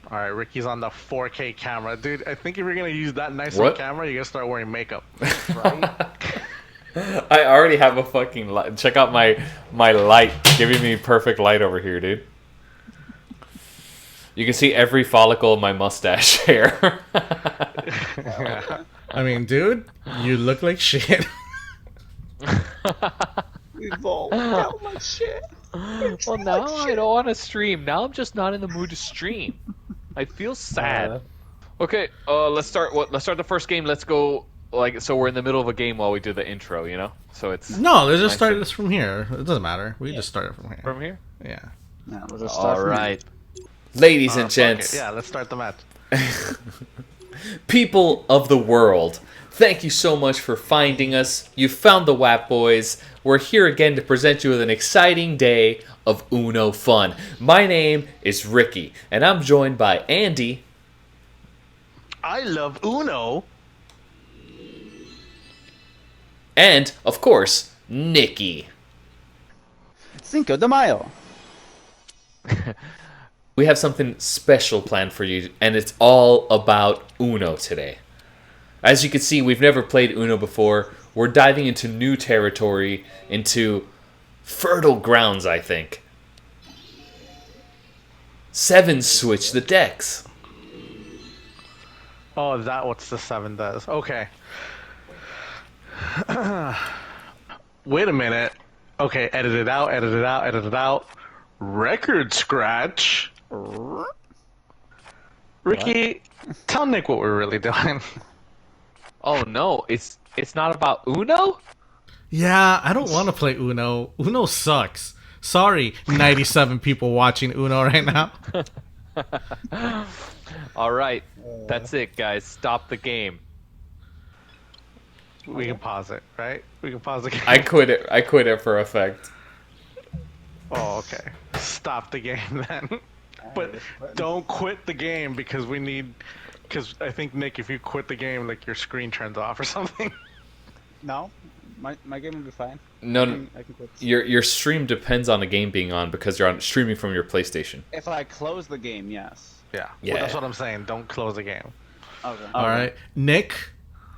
All right, Ricky's on the 4K camera. Dude, I think if you're going to use that nice What? camera, you're going to start wearing makeup. Right? I already have a fucking light. Check out my light, giving me perfect light over here, dude. You can see every follicle of my mustache hair. I mean, dude, you look like shit. We've all got my shit. Well, now I don't want to stream. Now I'm just not in the mood to stream. I feel sad. Okay, let's start. Let's start the first game. Let's go. So we're in the middle of a game while we do the intro. You know, so it's No, let's just start this from here. It doesn't matter. We just start it from here. from here. Yeah. No, we'll just start All from right. Ladies and Fuck it. gents, Yeah, let's start the match. people of the world, thank you so much for finding us. You found the WAPBois. We're here again to present you with an exciting day of Uno fun. My name is Ricky, and I'm joined by Andy. I love Uno. And, of course, Nikki. Cinco de Mayo. We have something special planned for you, and it's all about Uno today. As you can see, we've never played Uno before. We're diving into new territory, into fertile grounds, I think. 7 switch the decks. Oh, is that what the 7 does? Okay. Wait a minute. Okay, edit it out, edit it out, edit it out. Record scratch. Ricky, tell Nick what we're really doing. Oh no, it's not about Uno. Yeah, I don't want to play Uno. Uno sucks. Sorry, 97 people watching Uno right now. All right, that's it, guys. Stop the game. We can pause it, right? We can pause the game. I quit it for effect. Oh, okay. Stop the game then. But don't quit the game because I think, Nick, if you quit the game, like, your screen turns off or something. No, my game will be fine. No, I can quit. your stream depends on the game being on because you're streaming from your PlayStation. If I close the game, yes. Yeah. Yeah. Well, that's what I'm saying. Don't close the game. Okay. All right, Nick,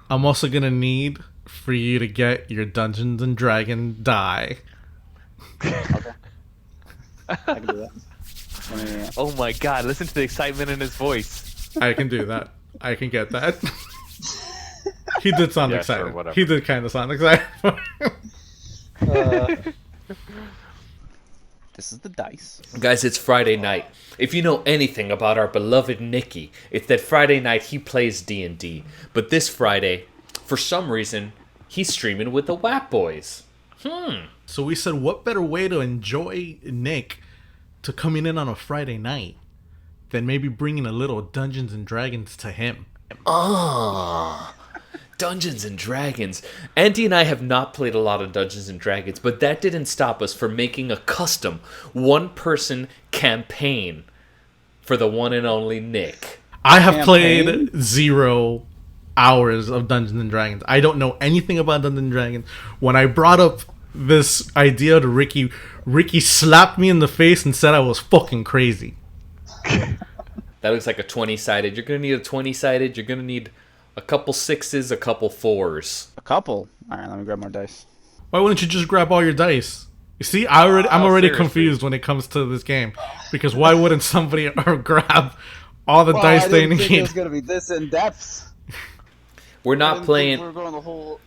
I'm also going to need for you to get your Dungeons and Dragon die. Okay. I can do that. Let me- Oh my God! Listen to the excitement in his voice. I can do that. I can get that. He did sound Yeah, sure, excited. whatever. He did kind of sound excited. This is the dice. Guys, it's Friday night. If you know anything about our beloved Nikki, it's that Friday night he plays D&D. But this Friday, for some reason, he's streaming with the WAPBois. So we said, what better way to enjoy Nick to coming in on a Friday night than maybe bringing a little Dungeons and Dragons to him? Dungeons and Dragons. Andy and I have not played a lot of Dungeons and Dragons, but that didn't stop us from making a custom one-person campaign for the one and only Nick. I have Campaign? played 0 hours of Dungeons and Dragons. I don't know anything about Dungeons and Dragons. When I brought up this idea to Ricky, Ricky slapped me in the face and said I was fucking crazy. That looks like a 20-sided. You're going to need a 20-sided. You're going to need a couple 6s, a couple 4s. A couple. All right, let me grab more dice. Why wouldn't you just grab all your dice? You see, I'm already seriously. confused when it comes to this game. Because why wouldn't somebody grab all the dice they I didn't think it need? was gonna be this in depth. We're I not didn't playing... think we were going the whole.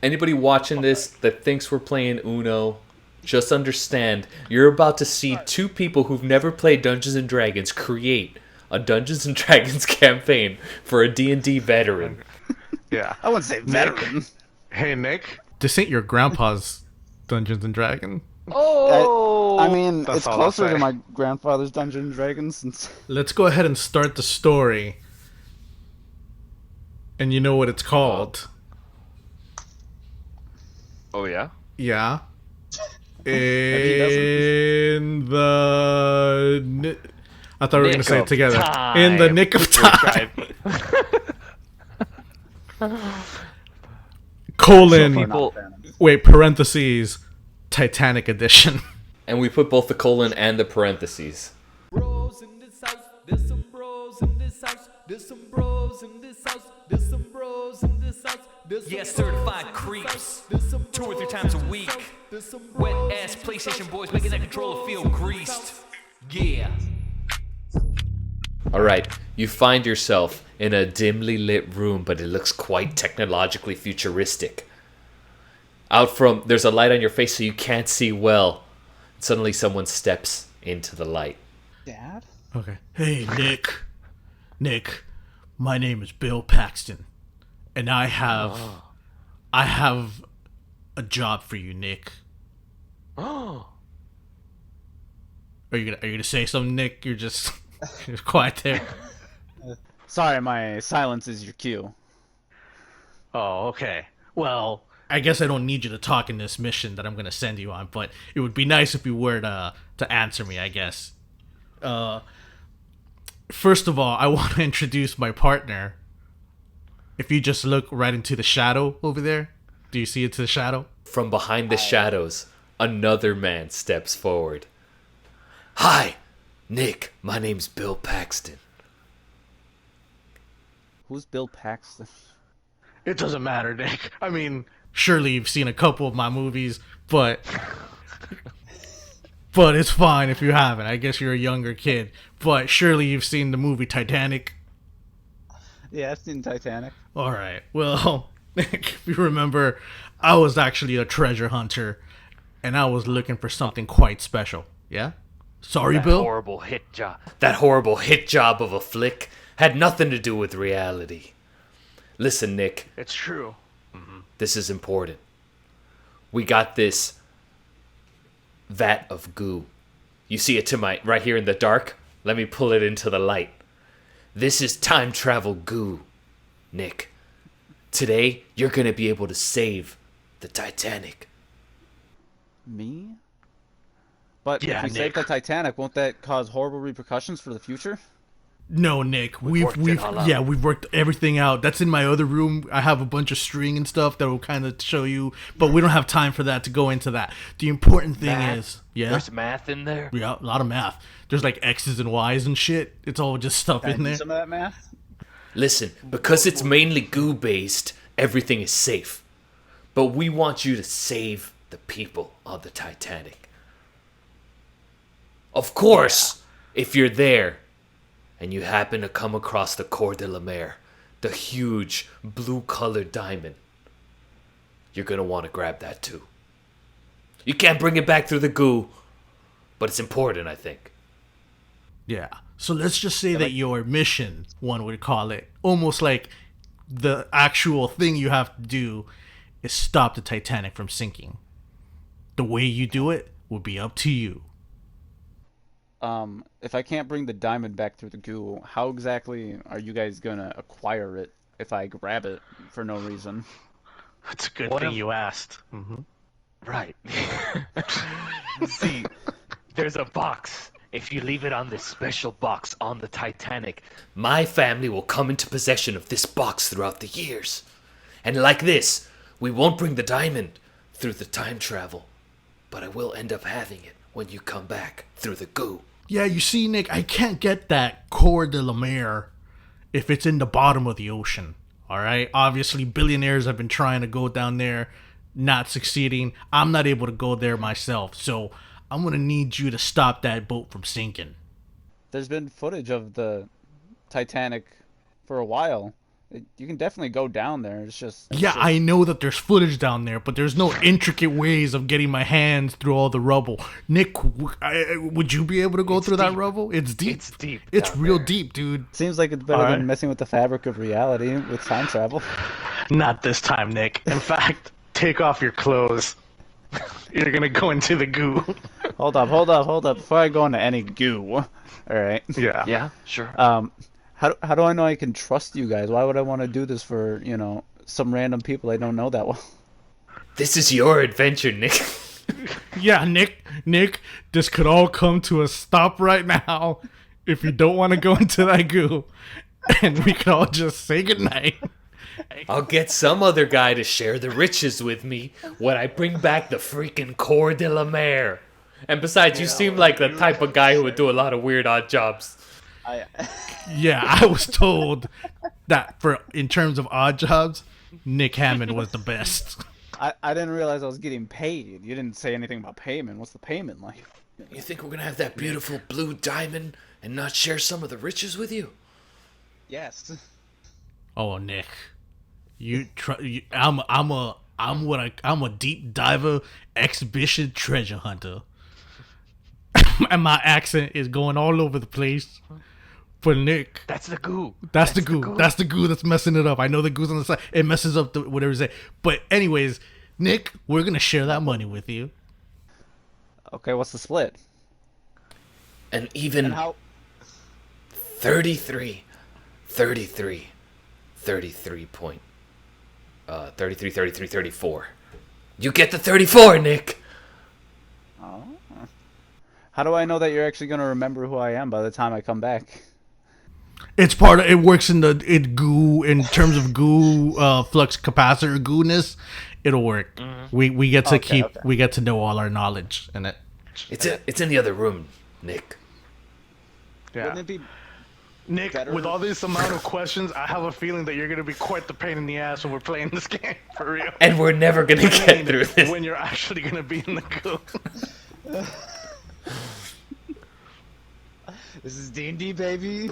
Anybody watching this that thinks we're playing Uno, just understand, you're about to see 2 people who've never played Dungeons and Dragons create a Dungeons and Dragons campaign for a D&D veteran. Yeah. I wouldn't say veteran. Hey, Nick. This ain't your grandpa's Dungeons and Dragons. Oh, I mean, That's it's all I'll closer say. to my grandfather's Dungeons and Dragons since. Let's go ahead and start the story. And you know what it's called? oh yeah. Yeah. he doesn't. In the... I thought we were going to Nick say it of together. time. In the nick of time. Colon... People- Wait, parentheses, Titanic edition. And we put both the colon and the parentheses. Bros in this house, there's some bros. There's some bros in this house. There's some bros in this house. Yeah, certified creeps. 2 or 3 times a week. Wet ass PlayStation boys making that controller feel greased. Yeah. Alright, you find yourself in a dimly lit room, but it looks quite technologically futuristic. There's a light on your face so you can't see well. Suddenly someone steps into the light. Dad? Okay. Hey, Nick, my name is Bill Paxton, and I have a job for you, Nick. Oh. Are you gonna say something, Nick? You're just you're quiet there. Sorry, my silence is your cue. Oh, okay. Well, I guess I don't need you to talk in this mission that I'm gonna send you on, but it would be nice if you were to answer me, I guess. First of all, I want to introduce my partner. If you just look right into the shadow over there, do you see into the shadow? From behind the shadows, another man steps forward. Hi, Nick. My name's Bill Paxton. Who's Bill Paxton? it doesn't matter, Nick. I mean, Surely you've seen a couple of my movies, but it's fine if you haven't. I guess you're a younger kid, but surely you've seen the movie Titanic. Yeah, I've seen Titanic. All right. Well, if you remember, I was actually a treasure hunter, and I was looking for something quite special. Yeah? Sorry, That Bill? horrible hit job of a flick had nothing to do with reality. Listen, Nick, it's true. this is important. We got this vat of goo. You see it to my right here in the dark? Let me pull it into the light. This is time travel goo, Nick. Today, you're going to be able to save the Titanic. Me? But Yeah, if we save Nick. the Titanic, won't that cause horrible repercussions for the future? No, Nick. We've worked it all out. we've worked everything out. That's in my other room. I have a bunch of string and stuff that will kind of show you, but we don't have time for that to go into that. The important thing Math? is, yeah, There's math in there. yeah, a lot of math. There's like X's and Y's and shit. It's all just stuff Can I in do there. some of that math? Listen, because it's mainly goo based, everything is safe. But we want you to save the people on the Titanic. Of course, if you're there and you happen to come across the Coeur de la Mer, the huge blue-colored diamond, you're going to want to grab that too. You can't bring it back through the goo, but it's important, I think. Yeah. So let's just say that your mission, one would call it, almost like the actual thing you have to do is stop the Titanic from sinking. The way you do it will be up to you. If I can't bring the diamond back through the goo, how exactly are you guys gonna acquire it if I grab it for no reason? It's a good What thing if- you asked. Right. See, there's a box. If you leave it on this special box on the Titanic, My family will come into possession of this box throughout the years. And like this, we won't bring the diamond through the time travel, but I will end up having it when you come back through the goo. Yeah, you see, Nick, I can't get that Coeur de la Mer if it's in the bottom of the ocean. Alright? Obviously, billionaires have been trying to go down there, not succeeding. I'm not able to go there myself, so I'm gonna need you to stop that boat from sinking. There's been footage of the Titanic for a while. You can definitely go down there. It's just Yeah, I know that there's footage down there, but there's no intricate ways of getting my hands through all the rubble. Nick, would you be able to go through that deep. rubble? It's deep. It's deep It's down real there. deep, dude. seems like it's better Alright. than messing with the fabric of reality with time travel. Not this time, Nick. In fact, take off your clothes. You're gonna go into the goo. Hold up. Before I go into any goo, all right. Yeah. yeah, sure. How do I know I can trust you guys? Why would I want to do this for some random people I don't know that well? This is your adventure, Nick. Yeah, Nick, this could all come to a stop right now if you don't want to go into that goo, and we could all just say goodnight. I'll get some other guy to share the riches with me when I bring back the freaking Coeur de la Mer. And besides, you seem like the type of guy who would do a lot of weird odd jobs. I Yeah, I was told that in terms of odd jobs, Nick Hammond was the best. I didn't realize I was getting paid. You didn't say anything about payment. What's the payment like? You think we're gonna have that beautiful blue diamond and not share some of the riches with you? Yes. Oh, Nick, I'm a deep diver exhibition treasure hunter, and my accent is going all over the place. For Nick, That's the goo. that's the goo. That's the goo that's messing it up. I know the goo's on the side. It messes up the whatever you say. But anyways, Nick, we're gonna share that money with you. Okay, what's the split? And even And how? 33 point 34. You get the 34, Nick. Oh. How do I know that you're actually gonna remember who I am by the time I come back? It's part of it. Works in goo in terms of goo flux capacitor gooness. It'll work. We get to we get to know all our knowledge in it. It's in the other room, Nick. Yeah. Wouldn't it be Nick, better? with all this amount of questions, I have a feeling that you're gonna be quite the pain in the ass when we're playing this game for real. And we're never gonna get through this. When you're actually gonna be in the goo. This is D&D, baby.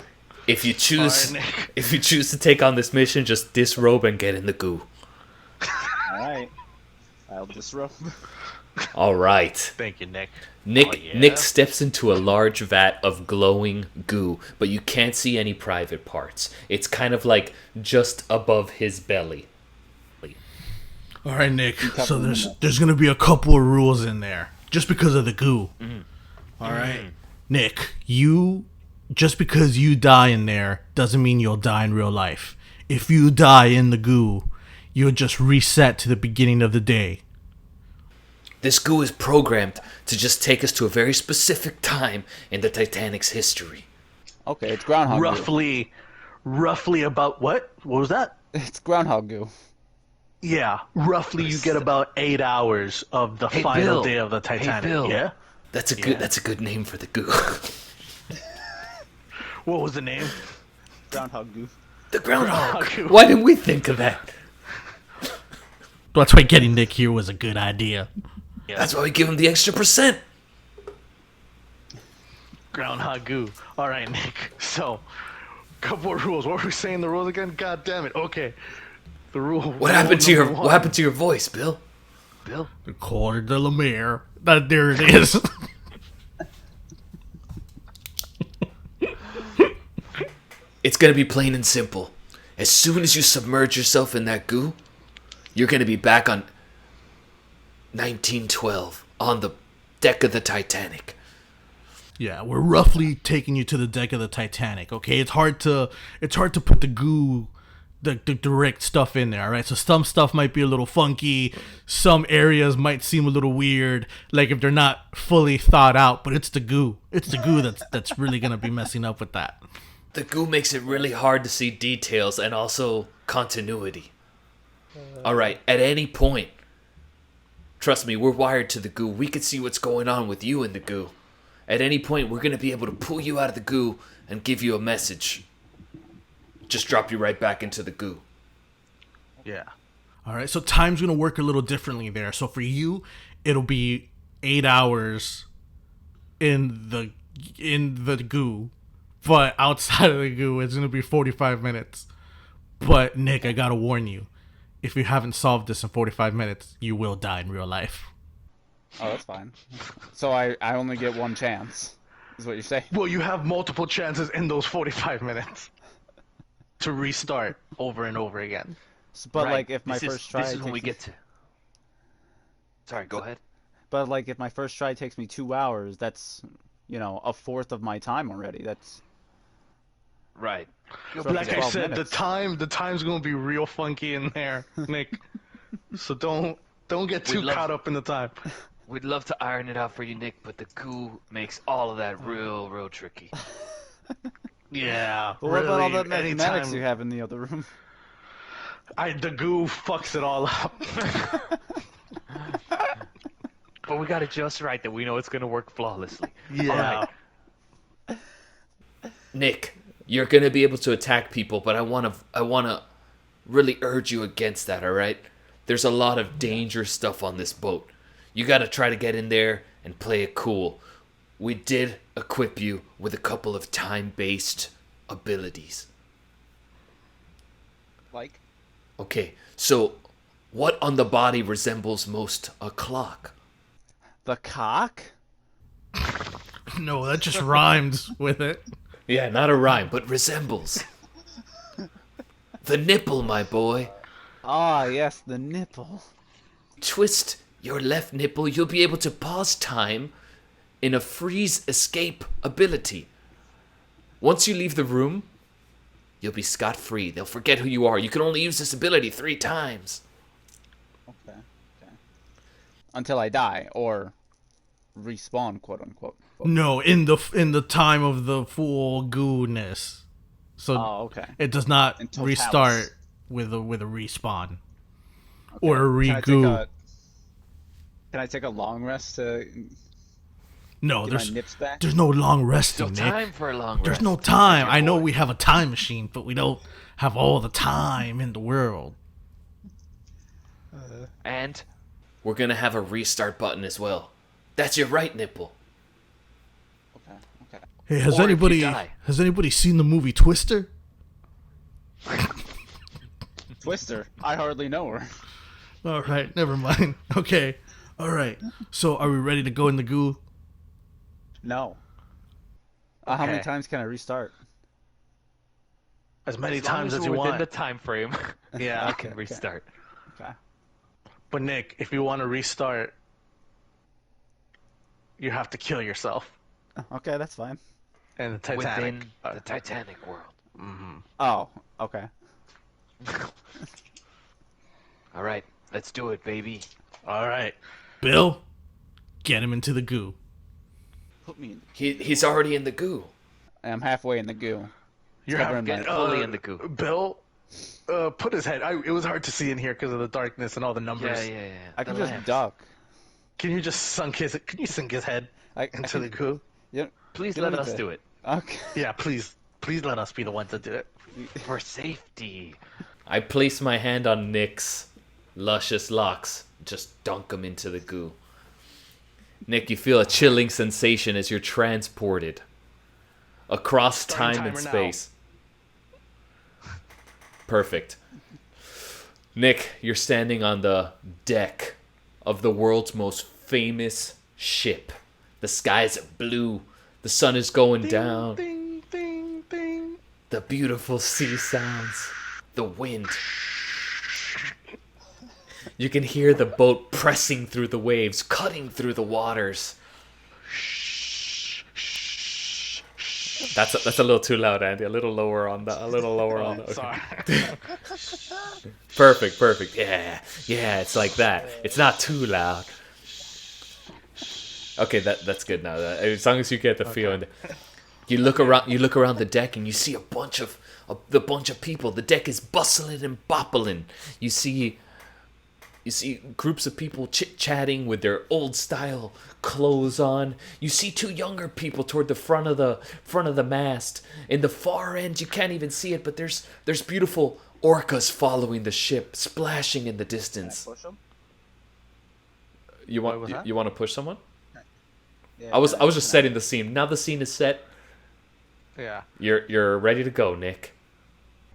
If you choose, Alright, Nick. if you choose to take on this mission, just disrobe and get in the goo. All right. I'll disrobe. All right. Thank you, Nick. Nick Oh, yeah? Nick steps into a large vat of glowing goo, but you can't see any private parts. It's kind of like just above his belly. All right, Nick. So there's gonna be a couple of rules in there just because of the goo. All right, Nick. Just because you die in there doesn't mean you'll die in real life. If you die in the goo, you'll just reset to the beginning of the day. This goo is programmed to just take us to a very specific time in the Titanic's history. Okay, it's groundhog Roughly about what? What was that? goo. It's groundhog goo. Yeah, roughly you get about 8 hours of the final Bill. day of the Titanic. Bill. Yeah. That's a good name for the goo. What was the name? Groundhog goo. The groundhog. Goo. Why didn't we think of that? That's why getting Nick here was a good idea. That's why we give him the extra %. Groundhog goo. All right, Nick. So, couple of rules. What were we saying? The rules again? God damn it. Okay. The rule. What happened to your voice, Bill? Bill. The Quarter de la Mer. There it is. It's gonna be plain and simple. As soon as you submerge yourself in that goo, you're gonna be back on 1912 on the deck of the Titanic. Yeah, we're roughly taking you to the deck of the Titanic. Okay, it's hard to put the goo, the direct stuff in there. All right, so some stuff might be a little funky. Some areas might seem a little weird, like if they're not fully thought out. But it's the goo. It's the goo that's really gonna be messing up with that. The goo makes it really hard to see details and also continuity. Alright, at any point, trust me, we're wired to the goo. We can see what's going on with you in the goo. At any point, we're going to be able to pull you out of the goo and give you a message. Just drop you right back into the goo. Yeah. All right, so time's gonna work a little differently there. So for you, it'll be 8 hours in the goo, but outside of the goo, it's gonna be 45 minutes. But Nick, I gotta warn you, if you haven't solved this in 45 minutes, you will die in real life. Oh, that's fine. So I only get one chance, is what you're saying? Well, you have multiple chances in those 45 minutes to restart over and over again. But Right. like if my This is- first try This is when takes we me- get to. Sorry, go ahead. But like if my first try takes me 2 hours, that's, a fourth of my time already. That's Right. So Like I 12 said, minutes. the time's gonna be real funky in there, Nick. So don't get too We'd love- caught up in the time. We'd love to iron it out for you, Nick, but the goo makes all of that real tricky. Yeah. Well, what about all really, the mathematics anytime- you have in the other room? The goo fucks it all up. But we got it just right that we know it's gonna work flawlessly. Yeah. All right. Nick, you're gonna be able to attack people, but I wanna really urge you against that. All right? There's a lot of dangerous stuff on this boat. You gotta try to get in there and play it cool. We did equip you with a couple of time-based abilities. Like? Okay, so what on the body resembles most a clock? The cock? No, that just rhymes with it. Yeah, not a rhyme, but resembles. The nipple, my boy. Ah, yes, the nipple. Twist your left nipple, you'll be able to pause time in a freeze escape ability. Once you leave the room, you'll be scot-free. They'll forget who you are. You can only use this ability 3 times. Okay. Until I die, or respawn, quote unquote. No, in the time of the full goodness. So Oh, okay. it does not In totalis. restart with a respawn. Okay. Or a regoo. Can I take a long rest to No, get there's my nips back? there's no long No resting, Nick. time for a long There's rest. no time. I know we have a time machine, but we don't have all the time in the world. And We're gonna have a restart button as well. That's your right nipple. Okay. Hey, has Or if you anybody seen the movie Twister? Twister. I hardly know her. All right, never mind. Okay, all right. So, are we ready to go in the goo? No. How many Okay. times can I restart? As many as long times as as you you're within want. the time frame, Yeah. you can restart. Okay. But Nick, if you want to restart, you have to kill yourself Okay, that's fine. in the Titanic. Within the Titanic world. Oh, okay. All right, let's do it, baby. All right. Bill, get him into the goo. Put me in. He's already in the goo. I'm halfway in the goo. You're covering having my- fully in the goo. Bill, put his head. It was hard to see in here because of the darkness and all the numbers. Yeah. I can The just lamps. duck. Can you just sink his head I into can, the goo? yeah, Please You let don't us need to- do it Okay. Yeah, please let us be the ones that do it. for safety. I place my hand on Nick's luscious locks. Just dunk him into the goo. Nick, you feel a chilling sensation as you're transported across Starting time and timer now. space. Perfect. Nick, you're standing on the deck of the world's most famous ship. The skies are blue. The sun is going down. Ding, ding, ding. The beautiful sea sounds. The wind. You can hear the boat pressing through the waves, cutting through the waters. That's a little too loud, Andy. A little lower on the. Okay. Sorry. Perfect. Yeah. It's like that. It's not too loud. Okay, that's good now. As long as you get the feeling. You look around the deck and you see a bunch of people. The deck is bustling and boppling. You see groups of people chit-chatting with their old style clothes on. You see 2 younger people toward the front of the mast. In the far end, you can't even see it, but there's beautiful orcas following the ship, splashing in the distance. Push them? You was want that? you want to push someone? Yeah, I was just setting the scene. Now the scene is set. Yeah. You're ready to go, Nick.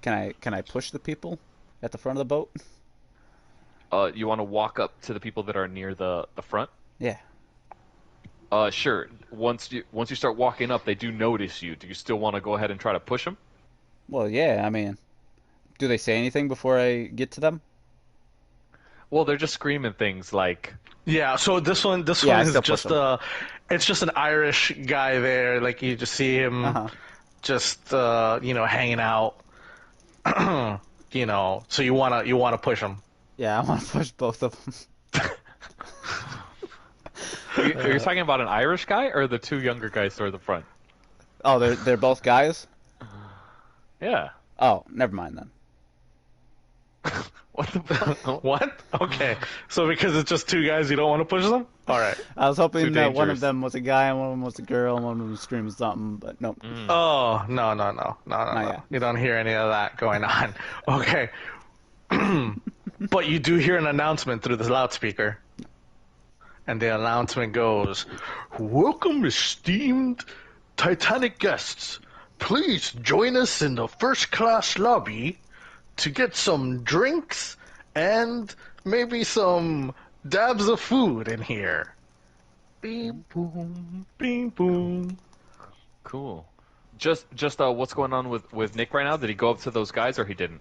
Can I push the people at the front of the boat? You want to walk up to the people that are near the front? Yeah. Sure. Once you start walking up, they do notice you. Do you still want to go ahead and try to push them? Well, yeah. I mean, do they say anything before I get to them? Well, they're just screaming things like, Yeah, so this one Yeah, I is still push just it's just an Irish guy there. Like you just see him Uh-huh. just hanging out. So you wanna push him. Yeah, I want to push both of them. Are you talking about an Irish guy or the 2 younger guys toward the front? Oh, they're both guys? Yeah. Oh, never mind then. What the fuck? What? Okay. So because it's just two guys, you don't want to push them? All right. I was hoping Too that one dangerous. of them was a guy and one of them was a girl and one of them was screaming something, but nope. Oh, no. Not yet. You don't hear any of that going on. Okay. But you do hear an announcement through the loudspeaker. And the announcement goes, "Welcome, esteemed Titanic guests. Please join us in the first class lobby to get some drinks and maybe some dabs of food in here." Beep boom, beep boom. Cool. Just what's going on with Nick right now? Did he go up to those guys or he didn't?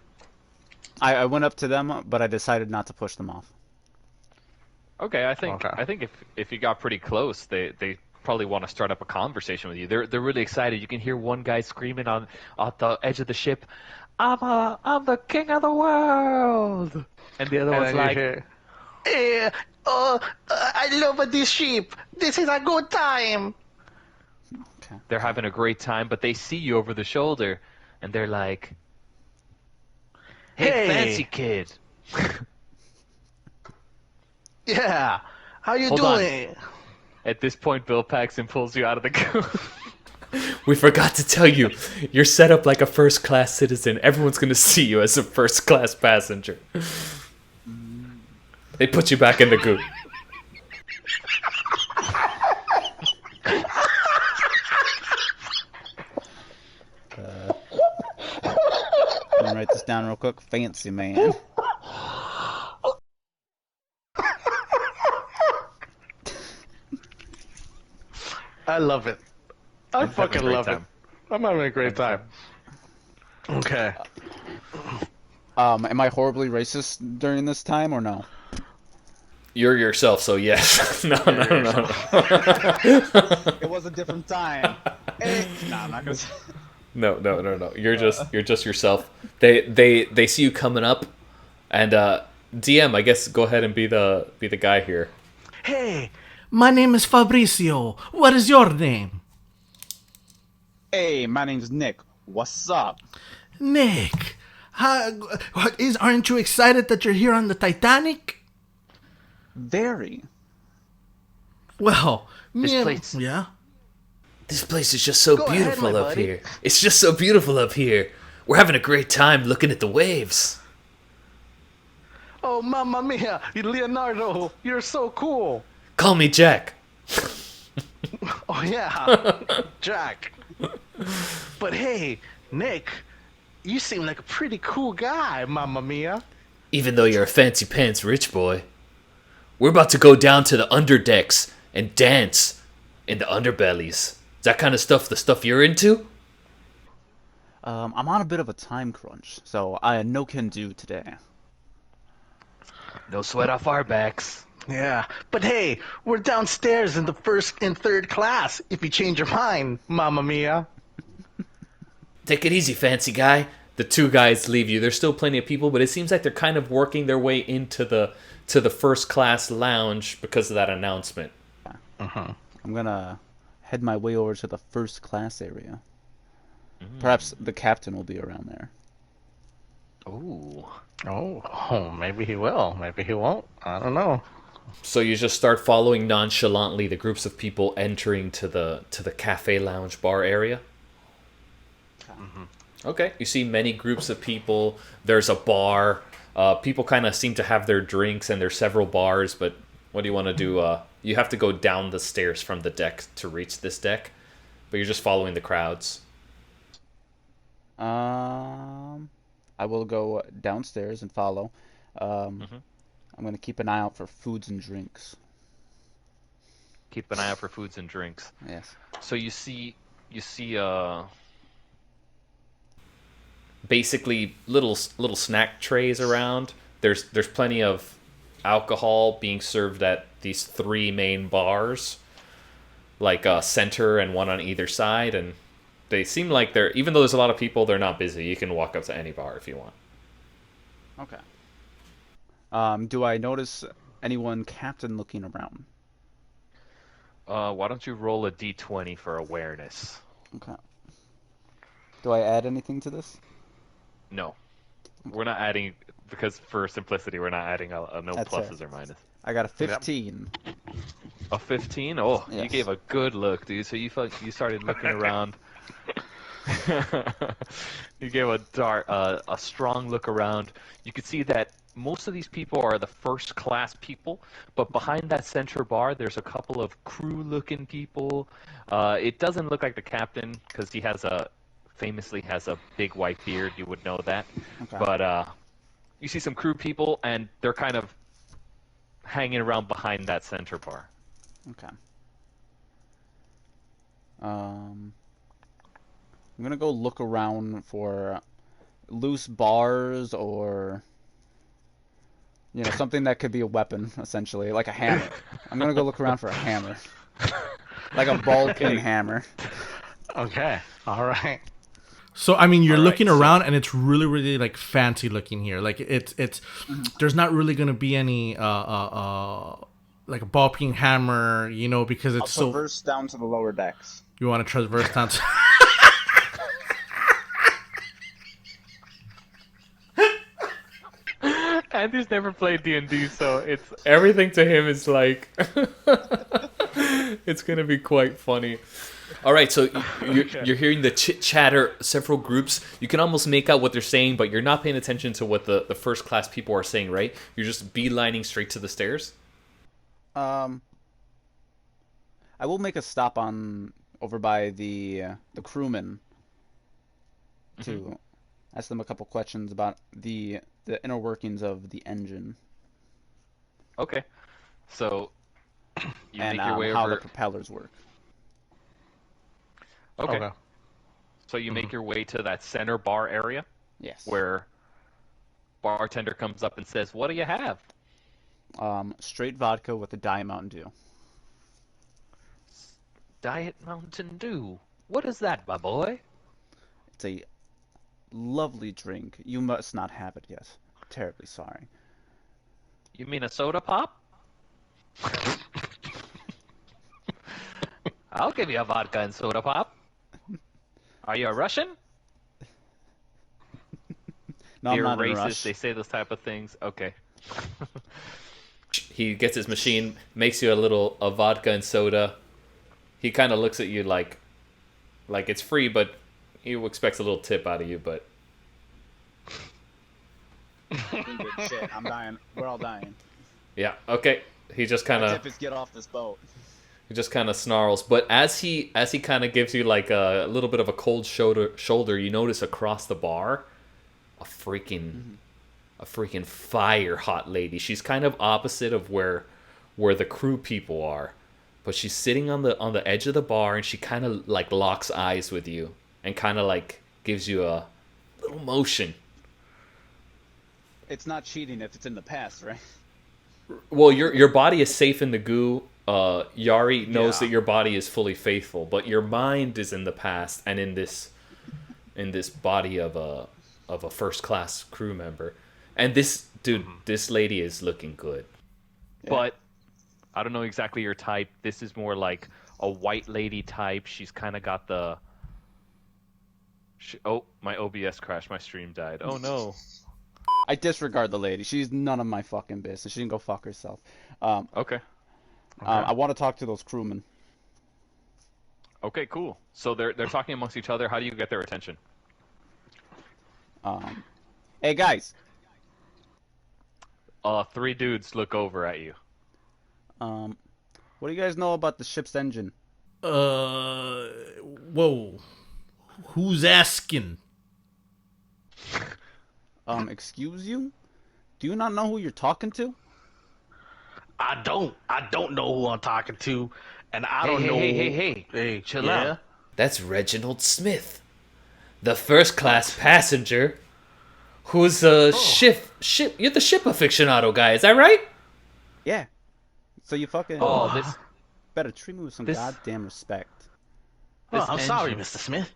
I went up to them, but I decided not to push them off. Okay, I think if you got pretty close, they probably want to start up a conversation with you. They're really excited. You can hear one guy screaming on at the edge of the ship, I'm the king of the world," and the other And one's then you like, hear, I love this ship. This is a good time. Okay. they're having a great time, but they see you over the shoulder, and they're like, "Hey, Hey. fancy kid." Yeah. How you Hold on. doing? At this point, Bill Paxton pulls you out of the car. We forgot to tell you, you're set up like a first class citizen. Everyone's gonna see you as a first class passenger. They put you back in the goop. Let me write this down real quick. Fancy man. I love it. I fucking great love it. time. I'm having a great time. Okay. Am I horribly racist during this time or no? You're yourself, so yes. No. It was a different time. Nah, I'm not gonna. No. You're just yourself. They see you coming up, and DM, I guess go ahead and be the guy here. Hey, My name is Fabricio. What is your name? Hey, my name's Nick. What's up? Nick. Aren't you excited that you're here on the Titanic? Very. Well, place- yeah. This place is just so Go ahead, beautiful my up buddy. here. It's just so beautiful up here. We're having a great time looking at the waves. oh, mamma mia, Leonardo, you're so cool. Call me Jack. Oh, yeah, Jack. But hey, Nick, you seem like a pretty cool guy, mamma mia. Even though you're a fancy pants rich boy. We're about to go down to the underdecks and dance in the underbellies. Is that kind of stuff the stuff you're into? I'm on a bit of a time crunch, so I no can do today. No sweat off our backs. Yeah, but hey, we're downstairs in the first and third class. If you change your mind, mamma mia. Take it easy, fancy guy. The two guys leave you. There's still plenty of people, but it seems like they're kind of working their way into the first class lounge because of that announcement. I'm gonna head my way over to the first class area. Perhaps the captain will be around there. Ooh. Oh, maybe he will. Maybe he won't. I don't know. So you just start following nonchalantly the groups of people entering to the cafe lounge bar area. Okay, you see many groups of people. There's a bar. People kind of seem to have their drinks, and there's several bars. But what do you want to do? You have to go down the stairs from the deck to reach this deck, but you're just following the crowds. I will go downstairs and follow. I'm gonna keep an eye out for foods and drinks. Keep an eye out for foods and drinks. Yes. So you see Basically, little snack trays around. There's plenty of alcohol being served at these three main bars, like a center and one on either side, and they seem like they're, even though there's a lot of people, they're not busy. You can walk up to any bar if you want. Okay. Do I notice anyone captain looking around? why don't you roll a d20 for awareness? Okay. Do I add anything to this? No. We're not adding because for simplicity, we're not adding no That's pluses it. or minuses. I got a 15. A 15? Oh, you Yes. gave a good look, dude. So you started looking around. You gave a strong look around. You could see that most of these people are the first class people, but behind that center bar, there's a couple of crew-looking people. It doesn't look like the captain because he famously has a big white beard. You would know that. Okay. But you see some crew people, and they're kind of hanging around behind that center bar. Okay. I'm gonna go look around for loose bars or something that could be a weapon, essentially, like a hammer. I'm gonna go look around for a hammer, like a ball-peen hammer. Okay. All right. So I mean, you're All right, looking so- around, and it's really, really like fancy looking here. Like it's there's not really gonna be any like a ball peen hammer, because I'll it's so. traverse down to the lower decks. You want to traverse down to. Andy's never played D&D, so it's Everything to him is like, it's gonna be quite funny. All right, so you're hearing the chit chatter, several groups. You can almost make out what they're saying, but you're not paying attention to what the first class people are saying, right? You're just beelining straight to the stairs. I will make a stop over by the crewmen to ask them a couple questions about the inner workings of the engine okay. So you and make your way how over. the propellers work. Okay. So you make your way to that center bar area Yes. where bartender comes up and says, "What do you have?" Straight vodka with a Diet Mountain Dew. Diet Mountain Dew. What is that, my boy? It's a lovely drink. You must not have it yet. Terribly sorry. You mean a soda pop? I'll give you a vodka and soda pop. Are you a Russian? No, I'm You're not in a racist. rush. They say those type of things. Okay. He gets his machine, makes you a vodka and soda. He kind of looks at you like it's free, but he expects a little tip out of you. But Doing good shit. I'm dying. We're all dying. yeah, okay. He just kind My of tip is get off this boat. snarls. But as he kind of gives you like a little bit of a cold shoulder, you notice across the bar a freaking fire hot lady. She's kind of opposite of where the crew people are, but she's sitting on the edge of the bar, and she kind of like locks eyes with you and kind of like gives you a little motion. It's not cheating if it's in the past, right? Well, your body is safe in the goo. Yari knows Yeah. that your body is fully faithful, but your mind is in the past and in this body of a first class crew member. And this dude, this lady is looking good. But I don't know exactly your type. This is more like a white lady type. She's kind of got the... Oh, my OBS crashed. My stream died. Oh, no. I disregard the lady. She's none of my fucking business. She can go fuck herself. Okay. I want to talk to those crewmen. Okay, cool. So they're talking amongst each other. How do you get their attention? Hey guys. Three dudes look over at you. What do you guys know about the ship's engine? Whoa. Who's asking? Excuse you? Do you not know who you're talking to? I don't know who I'm talking to, and I don't know. Hey, chill out. That's Reginald Smith, the first class passenger, who's a ship. You're the ship aficionado guy, is that right? Yeah. So you fucking This better treat me with some this- goddamn respect. Oh, I'm sorry, engine. Mr. Smith.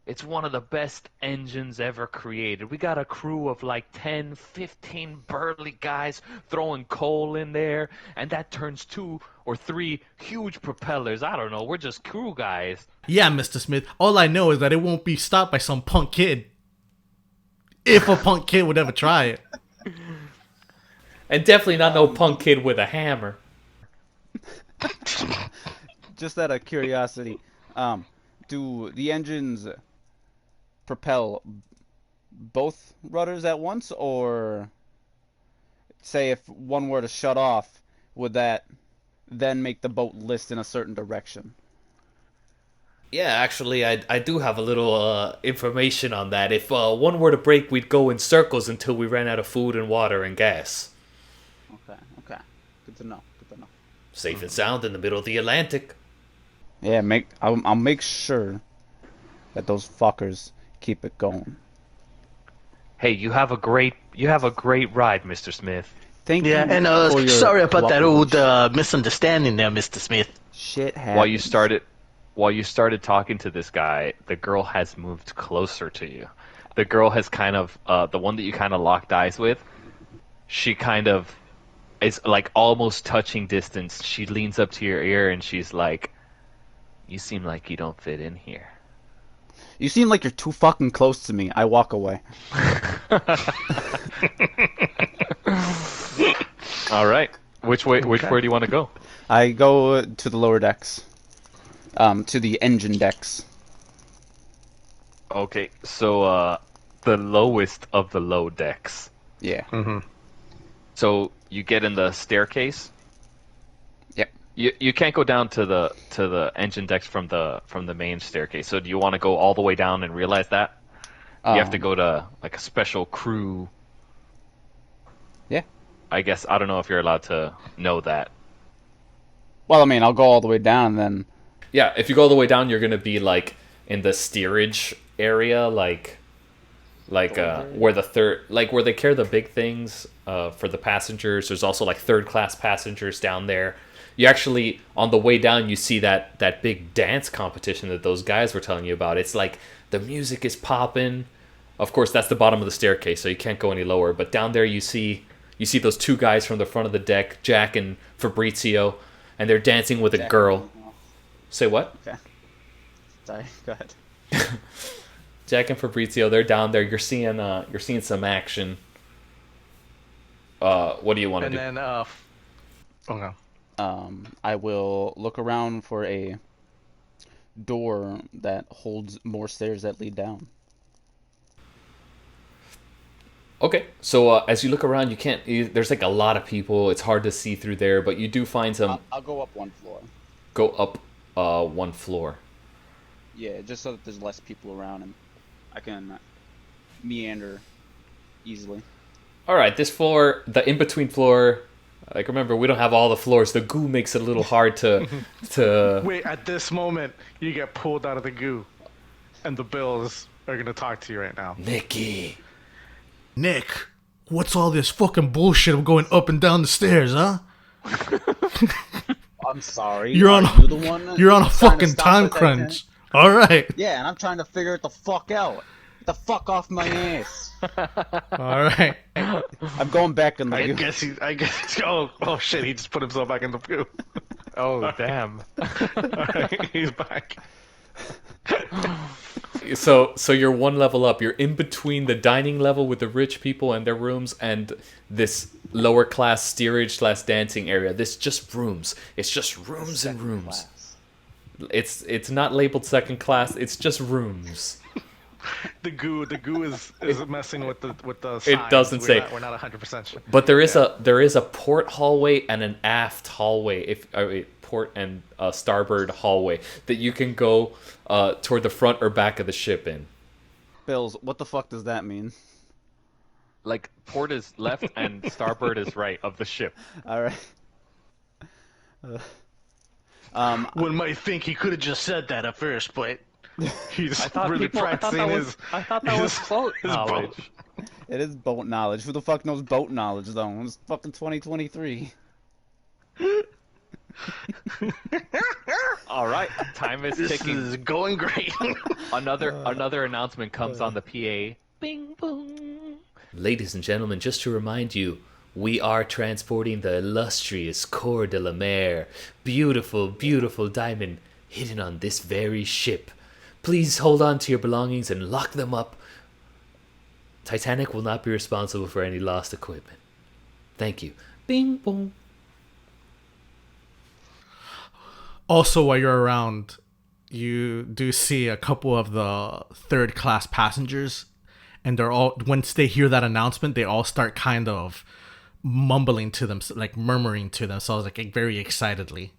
It's one of the best engines ever created. We got a crew of like 10, 15 burly guys throwing coal in there, and that turns 2 or 3 huge propellers. I don't know. We're just crew guys. Yeah, Mr. Smith. All I know is that it won't be stopped by some punk kid. If a punk kid would ever try it. And definitely not no punk kid with a hammer. Just out of curiosity, do the engines propel both rudders at once, or say if one were to shut off, would that then make the boat list in a certain direction? Yeah, actually, I do have a little information on that. If one were to break, we'd go in circles until we ran out of food and water and gas. Okay. Good to know. Safe and sound in the middle of the Atlantic. Yeah, I'll make sure that those fuckers keep it going. Hey, you have a great ride, Mr. Smith. Thank you. Yeah, and for your sorry about that old cooperation. misunderstanding there, Mr. Smith. Shit happens. While you started talking to this guy, the girl has moved closer to you. The girl has kind of the one that you kind of locked eyes with. She kind of is like almost touching distance. She leans up to your ear and she's like, "You seem like you don't fit in here." You seem like you're too fucking close to me. I walk away. All right. Which way do you want to go? I go to the lower decks. To the engine decks. Okay. So the lowest of the low decks. Yeah. So you get in the staircase. Yep. You can't go down to the engine decks from the main staircase. So do you want to go all the way down and realize that? You have to go to like a special crew. Yeah. I guess I don't know if you're allowed to know that. Well, I mean, I'll go all the way down then. Yeah, if you go all the way down, you're gonna be like in the steerage area, like where the where they carry the big things for the passengers. There's also like third class passengers down there. You actually, on the way down, you see that big dance competition that those guys were telling you about. It's like the music is popping. Of course, that's the bottom of the staircase, so you can't go any lower. But down there, you see those two guys from the front of the deck, Jack and Fabrizio, and they're dancing with a girl. Say what? Okay. Sorry, go ahead. Jack and Fabrizio, they're down there. You're seeing some action. What do you want to do? And then, okay. I will look around for a door that holds more stairs that lead down. Okay, so as you look around, there's like a lot of people. It's hard to see through there, but you do find some. I'll go up one floor. Go up one floor. Yeah, just so that there's less people around and I can meander easily. All right, this floor, the in-between floor. Like, remember, we don't have all the floors. The goo makes it a little hard to. Wait, at this moment, you get pulled out of the goo, and the Bills are gonna talk to you right now. Nicky. Nick, what's all this fucking bullshit of going up and down the stairs, huh? I'm sorry. You're on Are you the one you're on a trying to fucking stop time it that crunch. All right. Yeah, and I'm trying to figure it the fuck out. Get the fuck off my ass. All right. I'm going back in the I goo. guess. Oh shit! He just put himself back in the goo. Oh damn! Alright, he's back. So you're one level up. You're in between the dining level with the rich people and their rooms and this lower class steerage / dancing area. This just rooms. It's just rooms and rooms. It's not labeled second class. It's just rooms. The goo is messing with the signs. It doesn't say. We're not 100% sure. But there is a port hallway and an aft hallway, port and starboard hallway that you can go toward the front or back of the ship in. Bills, what the fuck does that mean? Like port is left and starboard is right of the ship. All right. One might think he could have just said that at first, but he's really practicing I thought that was boat his knowledge. boat. It is boat knowledge. Who the fuck knows boat knowledge though? It's fucking 2023. All right, time is This ticking. is going great. Another announcement comes on the PA. Bing boom. Ladies and gentlemen, just to remind you, we are transporting the illustrious Coeur de la Mer. Beautiful, beautiful diamond hidden on this very ship. Please hold on to your belongings and lock them up Titanic will not be responsible for any lost equipment. Thank you. Bing boom. Also, while you're around, you do see a couple of the third class passengers, and they're all, once they hear that announcement, they all start kind of mumbling to them, like murmuring to themselves, like very excitedly.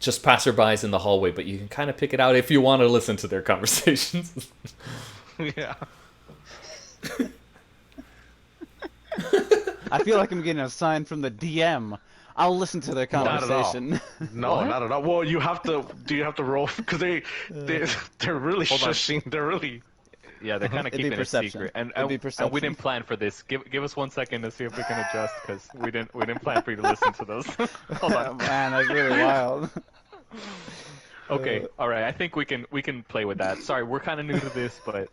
Just passerbys in the hallway, but you can kind of pick it out if you want to listen to their conversations. Yeah. I feel like I'm getting a sign from the DM. I'll listen to their Not at all. conversation. No, not at all. Well, you have to. Do you have to roll? Because they're really Hold on. shushing. They're really. Yeah, they're kind of It'd be keeping it perception. secret, and It'd be we perception. didn't plan for this. Give us 1 second to see if we can adjust, because we didn't plan for you to listen to those. Hold on. Man, that's really wild. Okay, all right. I think we can play with that. Sorry, we're kind of new to this, but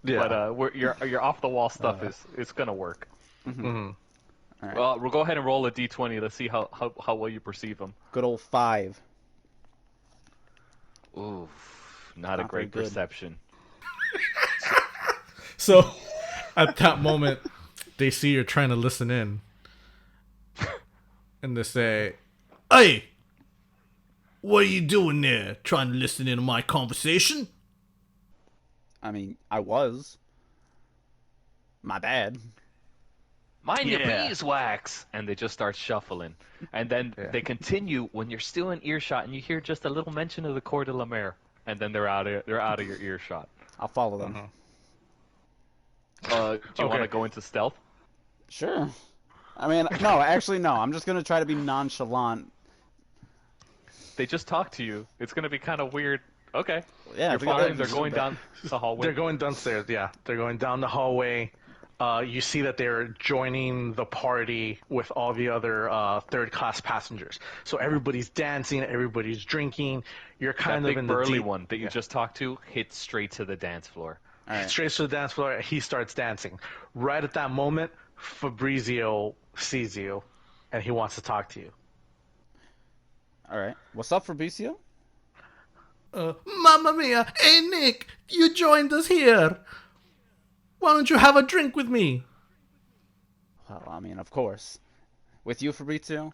Yeah. your off the wall stuff is gonna work. Mhm. Alright. Well, we'll go ahead and roll a d20. Let's see how well you perceive them. Good old 5. Ooh, not a Not very great good. perception. So, at that moment, they see you're trying to listen in, and they say, "Hey, what are you doing there? Trying to listen into my conversation?" I mean, I was. My bad. Mind your Yeah. beeswax! And they just start shuffling. And then they continue when you're still in earshot and you hear just a little mention of the Coeur de la Mer. And then they're out of your earshot. I'll follow them. Do you want Okay. to go into stealth? Sure. I mean, no, actually, no. I'm just gonna try to be nonchalant. They just talk to you. It's going to be kind of weird. Okay. Yeah, You're it's gonna following. be They're super going bad. down the hallway. They're going downstairs. Yeah, they're going down the hallway. You see that they're joining the party with all the other third-class passengers. So everybody's dancing, everybody's drinking. You're That kind of big in the burly deep, one that you just talked to hits straight to the dance floor. All right. straight to the dance floor. He starts dancing. Right at that moment, Fabrizio sees you, and he wants to talk to you. All right. What's up, Fabricio? Mamma mia! Hey, Nick, you joined us here. Why don't you have a drink with me? Well, I mean, of course. With you, Fabrizio?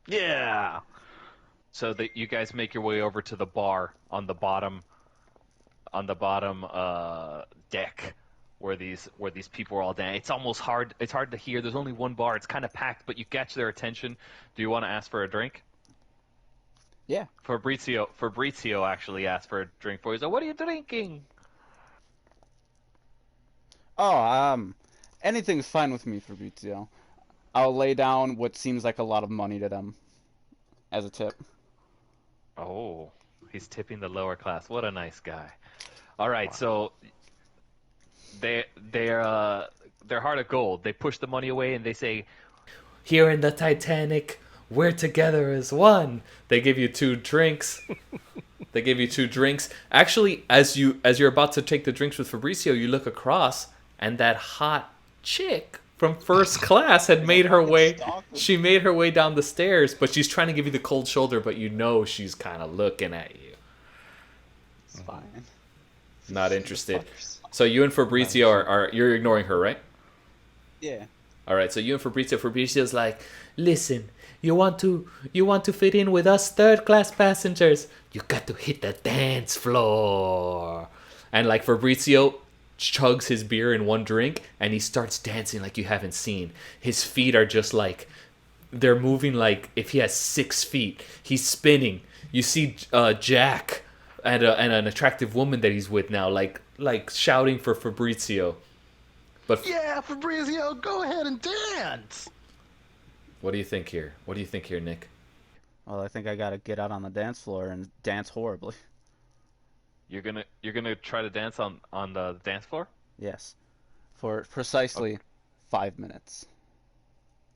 Yeah. So that you guys make your way over to the bar on the bottom deck where these people are all dancing. It's almost hard. It's hard to hear. There's only one bar. It's kind of packed, but you catch their attention. Do you want to ask for a drink? Yeah. Fabrizio actually asked for a drink for you. So, what are you drinking? Oh, anything's fine with me, Fabrizio. I'll lay down what seems like a lot of money to them as a tip. Oh, he's tipping the lower class. What a nice guy. All right, so they're heart of gold. They push the money away and they say, Here in the Titanic, we're together as one. They give you 2 drinks. They give you 2 drinks. Actually, as you're about to take the drinks with Fabricio, you look across, and that hot chick from first class had made her way. She made her way down the stairs, but she's trying to give you the cold shoulder, but you know she's kind of looking at you. It's fine. Not interested. Fuckers. So you and Fabrizio are you're ignoring her, right? Yeah. All right. So you and Fabrizio's like, listen, you want to fit in with us third class passengers? You got to hit the dance floor. And like Fabrizio chugs his beer in one drink and he starts dancing like you haven't seen. His feet are just like they're moving like if he has 6 feet. He's spinning. You see Jack and an attractive woman that he's with now, like shouting for Fabrizio. But Yeah, Fabrizio, go ahead and dance. what do you think here? What do you think here, Nick? Well, I think I gotta get out on the dance floor and dance horribly. You're gonna try to dance on the dance floor? Yes. For precisely 5 minutes.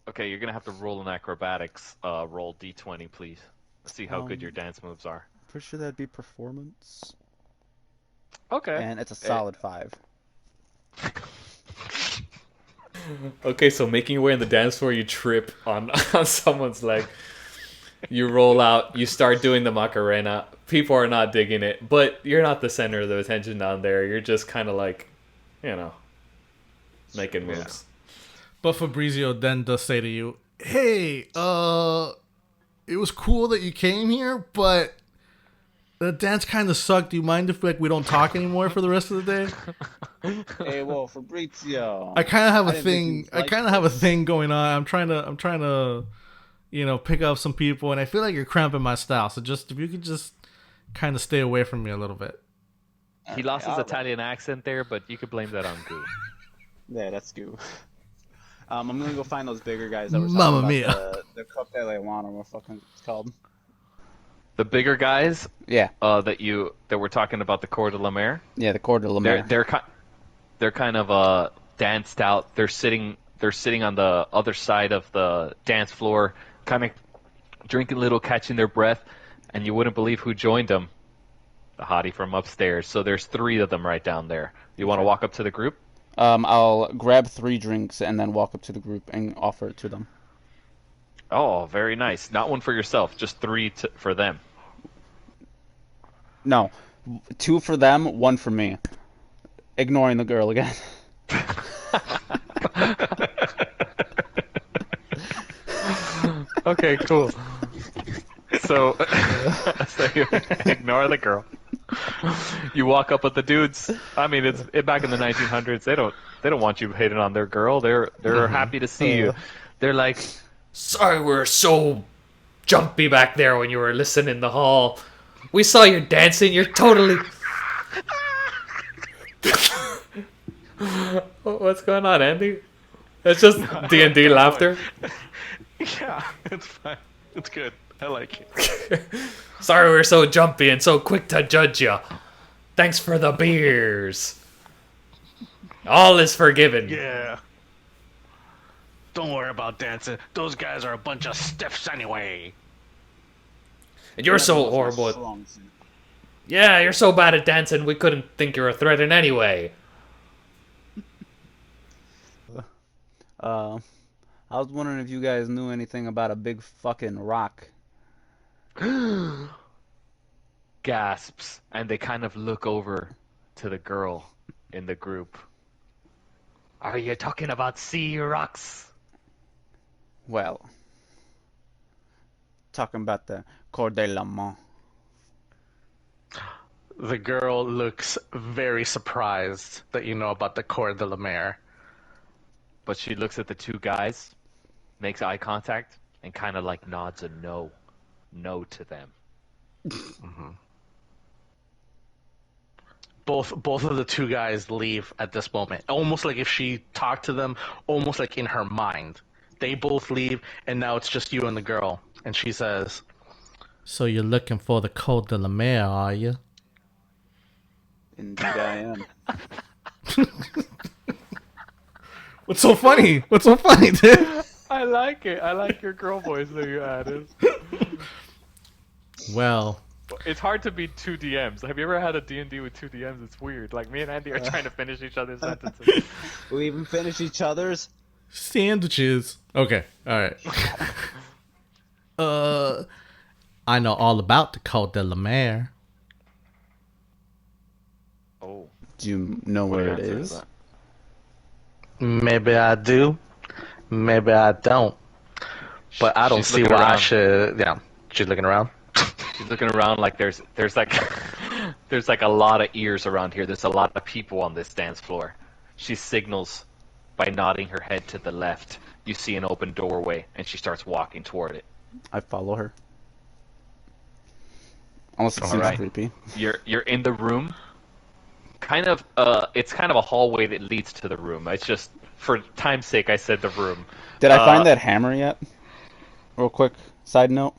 Okay, you're gonna have to roll an acrobatics roll d20, please. Let's see how good your dance moves are. Pretty sure that'd be performance. Okay. And it's a solid 5. Okay, so making your way on the dance floor, you trip on someone's leg. You roll out, you start doing the Macarena. People are not digging it, but you're not the center of the attention down there. You're just kind of like you know, making moves. But Fabrizio then does say to you, "Hey, it was cool that you came here, but the dance kind of sucked. Do you mind if we don't talk anymore for the rest of the day?" Hey, well, Fabrizio. I kind of have a didn't think thing. you'd I like kind of have a this. thing going on. I'm trying to, pick up some people, and I feel like you're cramping my style. So just if you could just kind of stay away from me a little bit. He lost his all right. Italian accent there, but you could blame that on Goo. Yeah, that's goo. I'm gonna go find those bigger guys that were talking Mamma about mia. the Coupe de Leon, or what fucking it's called. The bigger guys Yeah, that we're talking about, the Cour de la Mer, yeah, the Cour de la Mer. they're kind of danced out. They're sitting on the other side of the dance floor, kind of drinking a little, catching their breath, and you wouldn't believe who joined them. The hottie from upstairs. So there's 3 of them right down there. You want to walk up to the group? I'll grab 3 drinks and then walk up to the group and offer it to them. Oh, very nice. Not one for yourself, just 3 for them. No, 2 for them, 1 for me. Ignoring the girl again. Okay, cool. So you ignore the girl. You walk up with the dudes. I mean, it's back in the 1900s. They don't want you hitting on their girl. They're happy to see you. They're like, Sorry, we were so jumpy back there when you were listening in the hall. We saw you dancing. You're totally. What's going on, Andy? It's just D&D laughter. Yeah, it's fine. It's good. I like it. Sorry we were so jumpy and so quick to judge you. Thanks for the beers. All is forgiven. Yeah. Don't worry about dancing. Those guys are a bunch of stiffs anyway. And you're so horrible. Yeah, you're so bad at dancing, we couldn't think you're a threat in any way. I was wondering if you guys knew anything about a big fucking rock. gasps, and they kind of look over to the girl in the group. Are you talking about sea rocks? Well, talking about the Cour de la Mer. The girl looks very surprised that you know about the Cour de la Mer. But she looks at the 2 guys, makes eye contact, and kind of like nods a no to them. Mm-hmm. Both of the 2 guys leave at this moment, almost like if she talked to them, almost like in her mind. They both leave, and now it's just you and the girl. And she says, "So you're looking for the Cour de la Mer, are you?" Indeed I am. What's so funny? What's so funny, dude? I like it. I like your girl voice that you added. Well, It's hard to be 2 DMs. Have you ever had a D&D with 2 DMs? It's weird. Like, me and Andy are trying to finish each other's sentences. We even finish each other's. sandwiches. Okay, all right. I know all about the Cour de la Mer. Oh. Do you know where it answer is? that? maybe I do, maybe I don't. But I don't She's see looking why I around. should... Yeah, she's looking around. She's looking around like there's like there's like a lot of ears around here. There's a lot of people on this dance floor. She signals by nodding her head to the left. You see an open doorway, and she starts walking toward it. I follow her. Unless it seems Alright. creepy. You're in the room. It's kind of a hallway that leads to the room. It's just for time's sake I said the room. Did I find that hammer yet? Real quick, side note.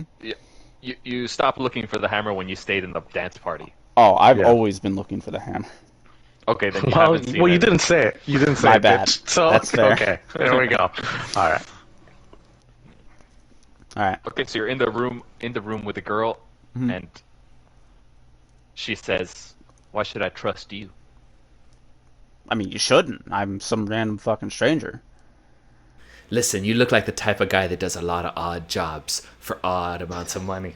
You stopped looking for the hammer when you stayed in the dance party. Oh, I've Yeah. always been looking for the hammer. Okay, then you Well, haven't seen well, you it. didn't say it. You didn't say My it, bad. bitch. So, That's fair. okay, there we go. All right. Alright. Okay, so you're in the room with the girl, Mhm. and she says, "Why should I trust you?" I mean, you shouldn't. I'm some random fucking stranger. Listen, you look like the type of guy that does a lot of odd jobs for odd amounts of money.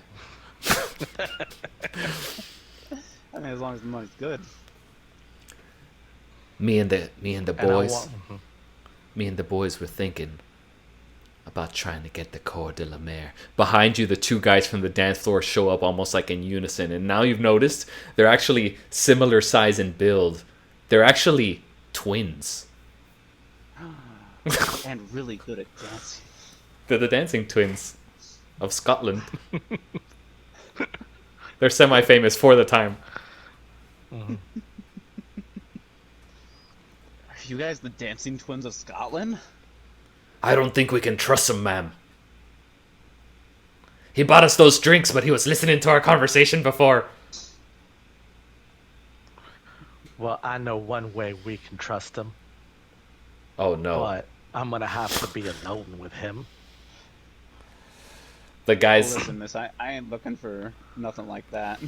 I mean, as long as the money's good. Me and the And I boys. want- Me and the boys were thinking about trying to get the Corps de la Mer. Behind you, the two guys from the dance floor show up almost like in unison. And now you've noticed they're actually similar size and build. They're actually twins. And really good at dancing. They're the dancing twins of Scotland. They're semi-famous for the time. Are you guys the dancing twins of Scotland? I don't think we can trust him, ma'am. He bought us those drinks, but he was listening to our conversation before. Well, I know one way we can trust him, Oh no. but I'm gonna have to be alone with him. The guys Listen, miss, I ain't looking for nothing like that.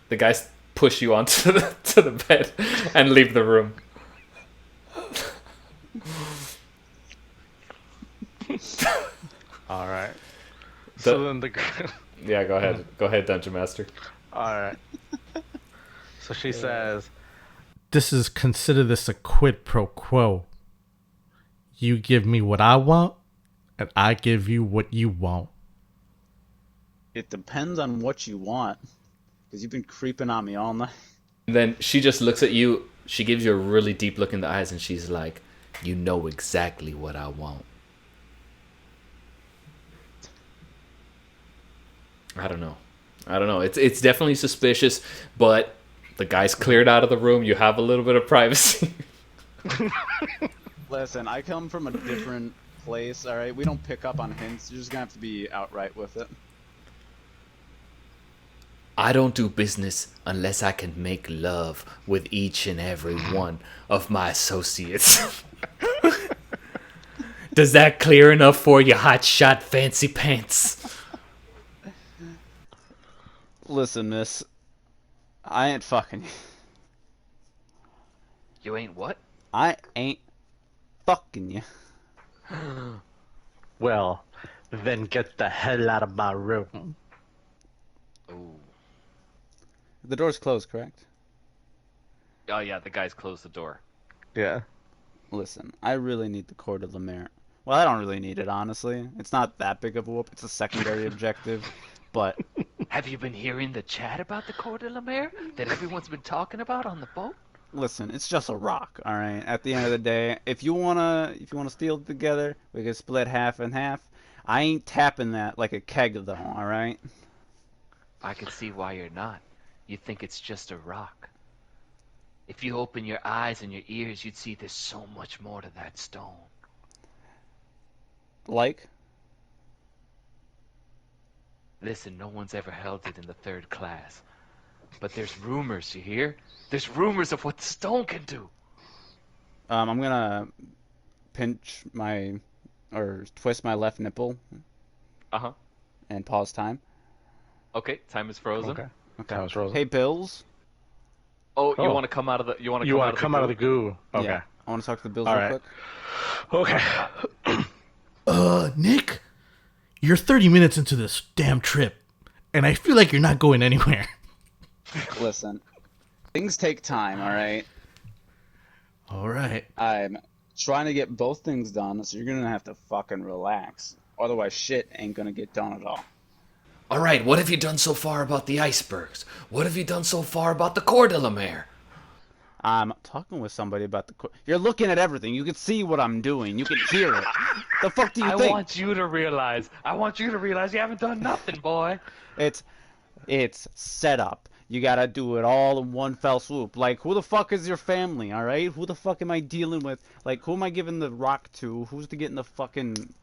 the guys push you onto to the bed and leave the room. All right. So then the Yeah, go ahead. Go ahead, Dungeon Master. all right. So she says, Consider this a quid pro quo. You give me what I want, and I give you what you want. It depends on what you want, because you've been creeping on me all night. And then she just looks at you. She gives you a really deep look in the eyes, and she's like, "You know exactly what I want." I don't know. It's definitely suspicious, but the guy's cleared out of the room. You have a little bit of privacy. Listen, I come from a different place, alright? We don't pick up on hints. You're just gonna have to be outright with it. I don't do business unless I can make love with each and every one of my associates. Does that clear enough for you, hotshot fancy pants? Listen, miss, I ain't fucking you. You ain't what? I ain't fucking you. "Well, then get the hell out of my room." Ooh. The door's closed, correct? Oh yeah, the guys closed the door. Yeah. Listen, I really need the Corps de la Mer. Well, I don't really need it, honestly. It's not that big of a whoop. It's a secondary objective. But Have you been hearing the chat about the Corps de la Mer that everyone's been talking about on the boat? listen, it's just a rock, all right? At the end of the day, if you wanna steal it together, we can split half and half. I ain't tapping that like a keg, though, all right? I can see why you're not. You think it's just a rock. If you open your eyes and your ears, you'd see there's so much more to that stone. Like, Listen, no one's ever held it in the third class. But there's rumors, you hear? There's rumors of what the stone can do. I'm gonna twist my left nipple Uh-huh. and pause time. Okay, time is frozen. Okay. That was Rosa. Hey, Bills. Oh, you Oh. want to come out of the You want to come out of the goo? Okay. Yeah, I want to talk to the Bills All real right. quick. Okay. Nick, you're 30 minutes into this damn trip, and I feel like you're not going anywhere. Listen, things take time, all right? All right. I'm trying to get both things done, so you're gonna have to fucking relax. Otherwise, shit ain't gonna get done at all. All right, what have you done so far about the icebergs? What have you done so far about the Corps de la Mer? I'm talking with somebody about the. You're looking at everything. You can see what I'm doing. You can hear it. The fuck do you I think? want you to realize you haven't done nothing, boy. It's set up. You gotta do it all in one fell swoop. Like, who the fuck is your family, alright? Who the fuck am I dealing with? Like, who am I giving the rock to? Who's to get in the fucking...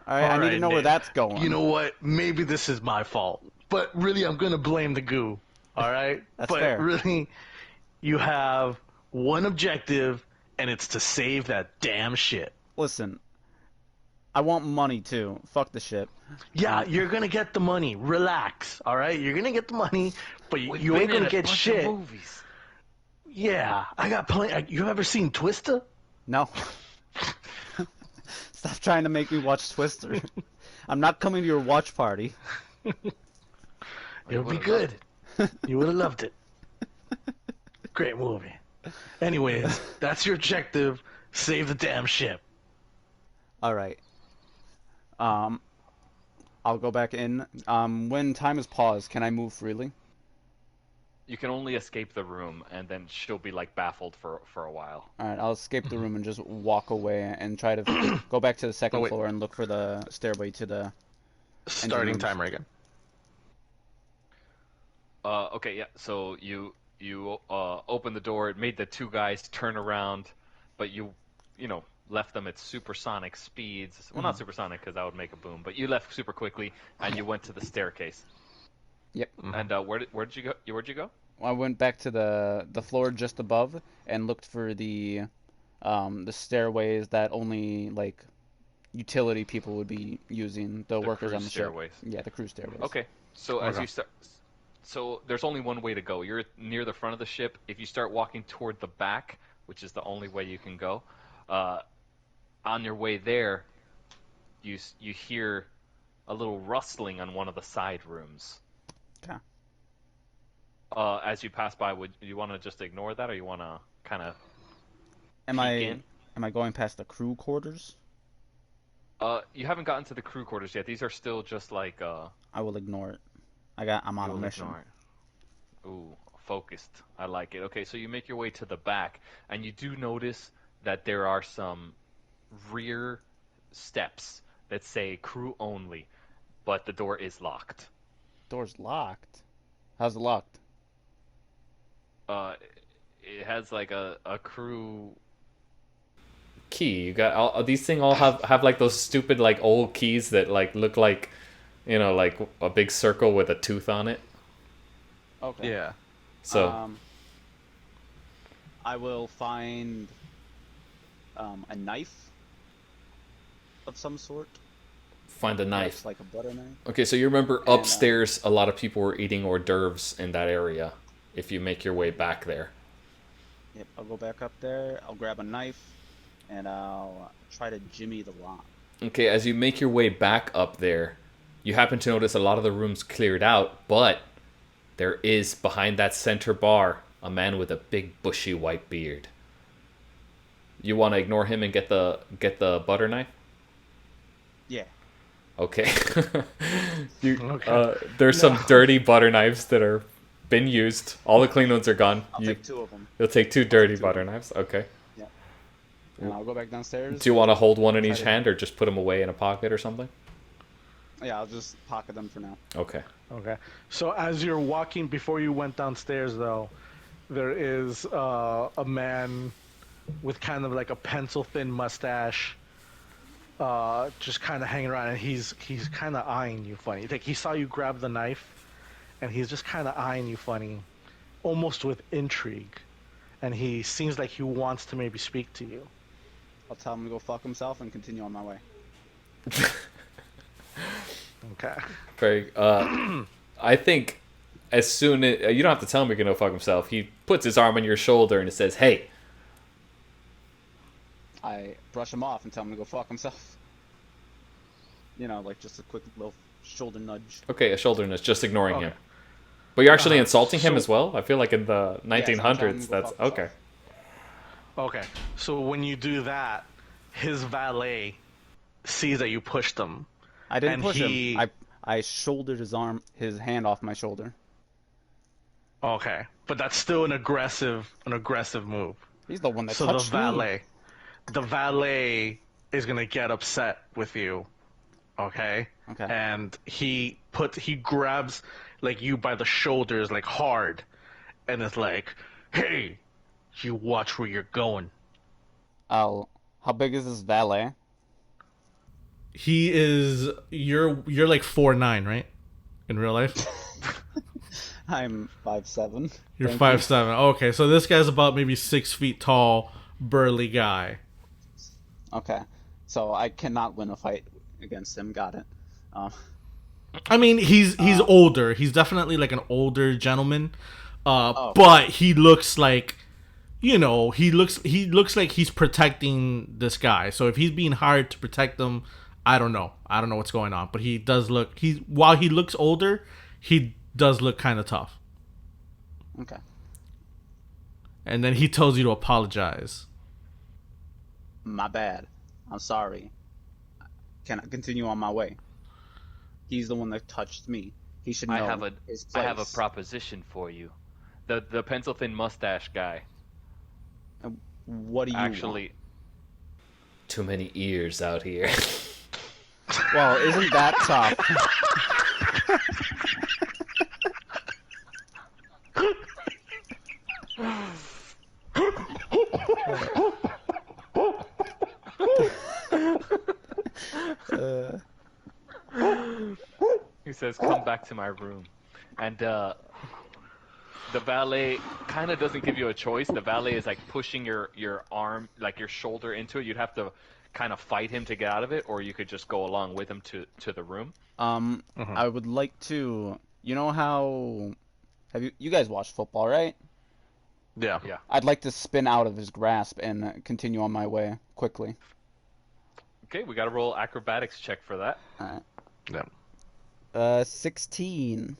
Alright, I need to Alright, know where Nick. that's going. You know what? Maybe this is my fault, but really, I'm gonna blame the goo. All right. That's but fair. really, you have one objective, and it's to save that damn ship. Listen, I want money, too. Fuck the ship. Yeah, you're gonna get the money. Relax. All right. You're gonna get the money, but We've you been ain't in gonna a get bunch shit. of movies. Yeah, I got plenty. You ever seen Twister? No. Stop trying to make me watch Twister. I'm not coming to your watch party. It would be would've good. loved You would have loved it. Great movie. Anyways, that's your objective. Save the damn ship. All right. I'll go back in. When time is paused, can I move freely? You can only escape the room, and then she'll be like baffled for a while. All right, I'll escape the room and just walk away and try to go back to the second wait. floor and look for the stairway to the. Starting rooms. timer again. Okay, yeah. So you open the door. It made the two guys turn around, but you left them at supersonic speeds. Well, not supersonic because that would make a boom, but you left super quickly and you went to the staircase. Yep. And where did you go? Where'd you go? I went back to the floor just above and looked for the stairways that only like utility people would be using, the workers crew on the stairways. ship. Yeah, the crew stairways. Okay. So as Okay. you start, so there's only one way to go. You're near the front of the ship. If you start walking toward the back, which is the only way you can go, on your way there, you hear a little rustling on one of the side rooms. Okay. As you pass by, would you want to just ignore that, or you want to kind of Am peek in? I going past the crew quarters? You haven't gotten to the crew quarters yet. These are still just like I will ignore it. I'm on a you'll mission. ignore it. Ooh, focused. I like it. Okay, so you make your way to the back, and you do notice that there are some rear steps that say crew only, but the door is locked. Door's locked. How's it locked? It has like a crew. Key. You got all these things. All have like those stupid like old keys that like look like, like a big circle with a tooth on it. Okay. Yeah. So I will find a knife of some sort. find a knife. It's like a butter knife. Okay, so you remember And, upstairs, a lot of people were eating hors d'oeuvres in that area. If you make your way back there. Yep, I'll go back up there. I'll grab a knife, and I'll try to jimmy the lock. Okay, as you make your way back up there, you happen to notice a lot of the rooms cleared out, but there is behind that center bar a man with a big bushy white beard. You want to ignore him and get the butter knife? Yeah. Okay. Okay. There's some dirty butter knives that are been used. All the clean ones are gone. I'll take two of them. You'll take two dirty butter knives. Okay. And I'll go back downstairs. Do you want to hold one in each to- hand or just put them away in a pocket or something? Yeah, I'll just pocket them for now. Okay. Okay. So as you're walking, before you went downstairs, though, there is a man with kind of like a pencil-thin mustache, just kind of hanging around, and he's kind of eyeing you funny. Like he saw you grab the knife, and he's just kind of eyeing you funny, almost with intrigue, and he seems like he wants to maybe speak to you. I'll tell him to go fuck himself and continue on my way. Okay. Very. I think as soon as you don't have to tell him he can go fuck himself. He puts his arm on your shoulder and it says, "Hey." I brush him off and tell him to go fuck himself. Like just a quick little shoulder nudge. Okay, a shoulder nudge, just ignoring Okay. him. But you're actually insulting him so- as well. I feel like in the I'm telling him 1900s, to go that's fuck himself. okay. Okay. So when you do that, his valet sees that you pushed him. I didn't and push he- him. I shouldered his hand off my shoulder. Okay. But that's still an aggressive move. He's the one that So touched the valet is gonna get upset with you, okay? Okay. And he grabs like you by the shoulders like hard, and is like, "Hey, you watch where you're going." How big is this valet? He is you're like 4'9", right? In real life, I'm 5'7". you're Thank 5'7". Okay, so this guy's about maybe 6 feet tall, burly guy. Okay, so I cannot win a fight against him. Got it. I mean, he's older. He's definitely like an older gentleman. Oh. But he looks like, he looks like he's protecting this guy. So if he's being hired to protect them, I don't know what's going on. But he does look. While he looks older, he does look kind of tough. Okay. and then he tells you to apologize. My bad. I'm sorry. Can I continue on my way? He's the one that touched me. He should know his I place. have a proposition for you. The pencil thin mustache guy. What do you Actually, Too many ears out here. want? Well, isn't that tough? he says, "Come back to my room," and the valet kind of doesn't give you a choice. The valet is like pushing your arm, like your shoulder into it. You'd have to kind of fight him to get out of it, or you could just go along with him to the room. I would like to. You know how? Have you guys watched football, right? Yeah. Yeah. I'd like to spin out of his grasp and continue on my way quickly. Okay, we got to roll acrobatics check for that. All Yeah. right. 16.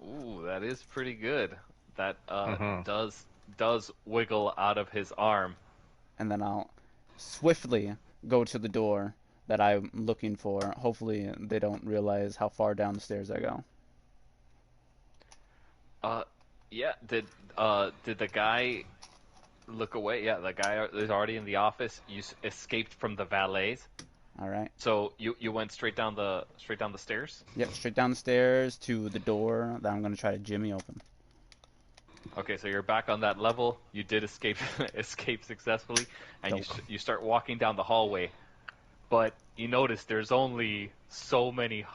Ooh, that is pretty good. That does wiggle out of his arm. And then I'll swiftly go to the door that I'm looking for. Hopefully, they don't realize how far down the stairs I go. Yeah. Did the guy look away? Yeah, the guy is already in the office. You escaped from the valets, All right. so you went straight down the stairs. Yep, straight down the stairs to the door that I'm gonna try to jimmy open. Okay, so you're back on that level. You did escape escape successfully, and you start walking down the hallway. But you notice there's only so many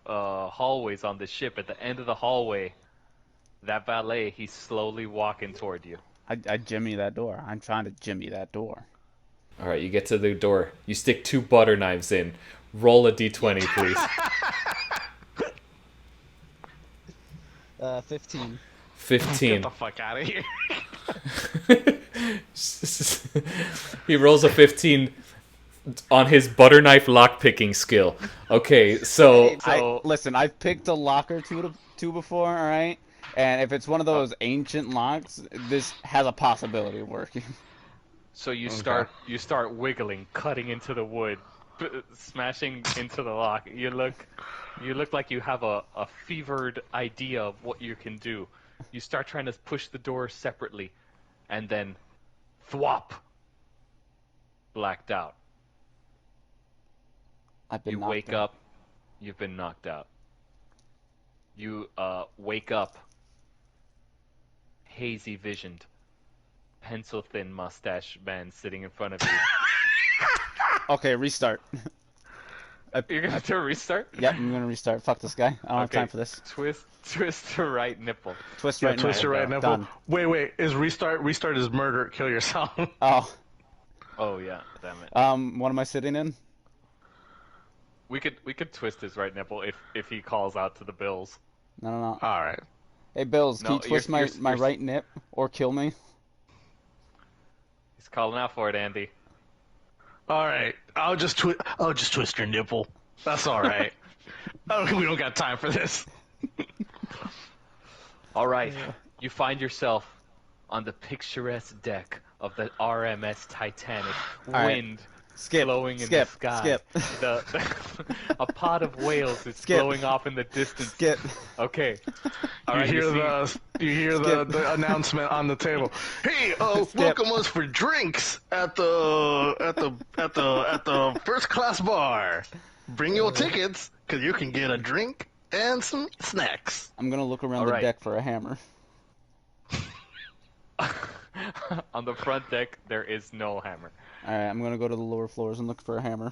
hallways on the ship. At the end of the hallway, that valet, he's slowly walking toward you. I jimmy that door. I'm trying to jimmy that door. All right, you get to the door. You stick 2 butter knives in. Roll a d20, please. 15. 15. Get the fuck out of here. He rolls a 15 on his butter knife lock picking skill. Okay, so Listen, I've picked a lock or two before, all right? And if it's one of those ancient locks, this has a possibility of working. So you start wiggling, cutting into the wood, smashing into the lock. You look like you have a fevered idea of what you can do. You start trying to push the door separately, and then thwop, blacked out. I've been You knocked wake out. up. You've been knocked out. You wake up, hazy visioned, pencil thin mustache man sitting in front of you. Okay, restart. You're gonna have to restart? Yep, I'm gonna restart. Fuck this guy. I don't have time for this. Twist the right nipple. Twist Yeah, right twist now. your right nipple. Done. Wait. Is restart is murder? Kill yourself. Oh, Oh yeah, damn it. what am I sitting in? We could twist his right nipple if he calls out to the bills. No. All right. Hey, Bills, can No, you twist you're- my you're- right nip or kill me? He's calling out for it, Andy. All right. I'll just twist your nipple. That's all right. We don't got time for this. All right, you find yourself on the picturesque deck of the RMS Titanic. right. Wind Skip. blowing in Skip. the sky. Skip. A pod of whales is Skip. blowing off in the distance. Skip. Okay. All You right, hear see- the announcement on the table. Hey, welcome us for drinks at the first class bar. Bring your tickets, cause you can get a drink and some snacks. I'm gonna look around All the right. deck for a hammer. On the front deck, there is no hammer. Alright, I'm gonna go to the lower floors and look for a hammer.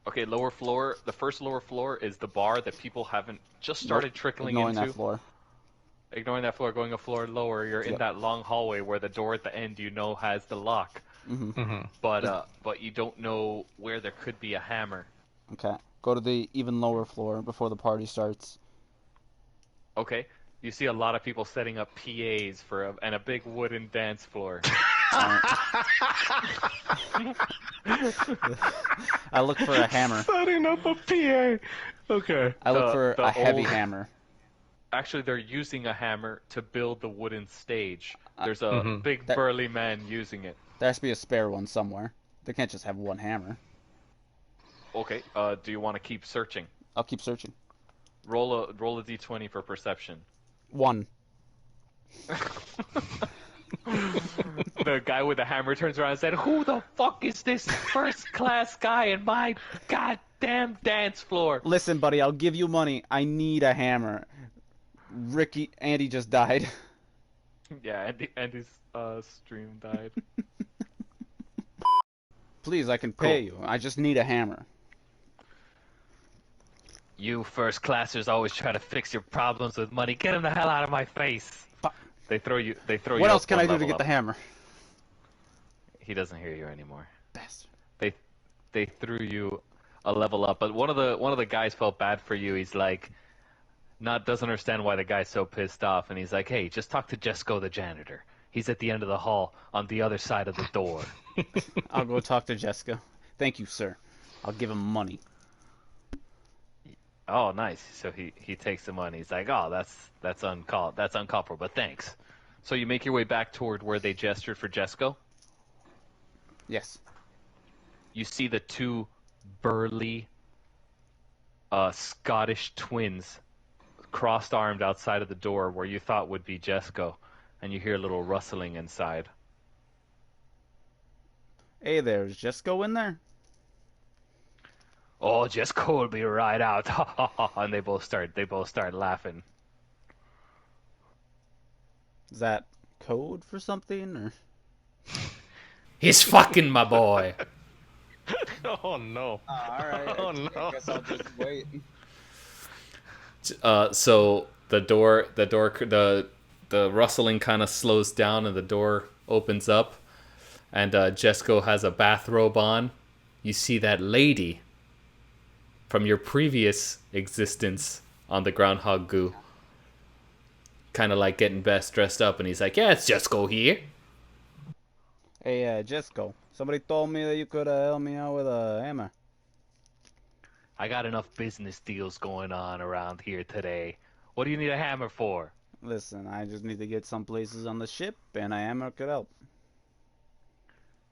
Okay, lower floor. The first lower floor is the bar that people haven't just started trickling Ignoring into. that floor. Ignoring that floor, going a floor lower, you're in Yep. that long hallway where the door at the end has the lock. But you don't know where there could be a hammer. Okay. Go to the even lower floor before the party starts. Okay, you see a lot of people setting up PAs and a big wooden dance floor. I look for a hammer. Setting up a PA. Okay. I look The- for the a heavy old- hammer. Actually, they're using a hammer to build the wooden stage. There's a Mhm. big burly man using it. There has to be a spare one somewhere. They can't just have one hammer. Okay. Do you want to keep searching? I'll keep searching. Roll a d20 for perception. 1. The guy with the hammer turns around and said, "Who the fuck is this first-class guy in my goddamn dance floor?" Listen, buddy, I'll give you money. I need a hammer. Andy just died. Yeah, Andy's stream died. Please, I can pay you. I just need a hammer. You first-classers always try to fix your problems with money. Get him the hell out of my face. They throw you. What else up can one I do to level get up. the hammer? He doesn't hear you anymore. Bastard. They threw you a level up, but one of the guys felt bad for you. He's like, doesn't understand why the guy's so pissed off, and he's like, "Hey, just talk to Jesco the janitor. He's at the end of the hall on the other side of the door." I'll go talk to Jessica. Thank you, sir. I'll give him money. Oh, nice. So he takes the money. He's like, "Oh, that's uncalled for, but thanks." So you make your way back toward where they gestured for Jesco. Yes. You see the two burly Scottish twins crossed-armed outside of the door where you thought would be Jesco, and you hear a little rustling inside. Hey there, is Jesco in there? Oh, Jesco will be right out. And they both start laughing. Is that code for something, or? He's fucking my boy. Oh no. Alright, Oh, I no. guess I'll just wait. So the rustling kind of slows down and the door opens up, and Jesco has a bathrobe on. You see that lady from your previous existence on the Groundhog Goo, kind of like getting best dressed up, and he's like, "Yeah, it's Jesco here." Hey, Jesco. Somebody told me that you could help me out with a hammer. I got enough business deals going on around here today. What do you need a hammer for? Listen, I just need to get some places on the ship, and a hammer could help.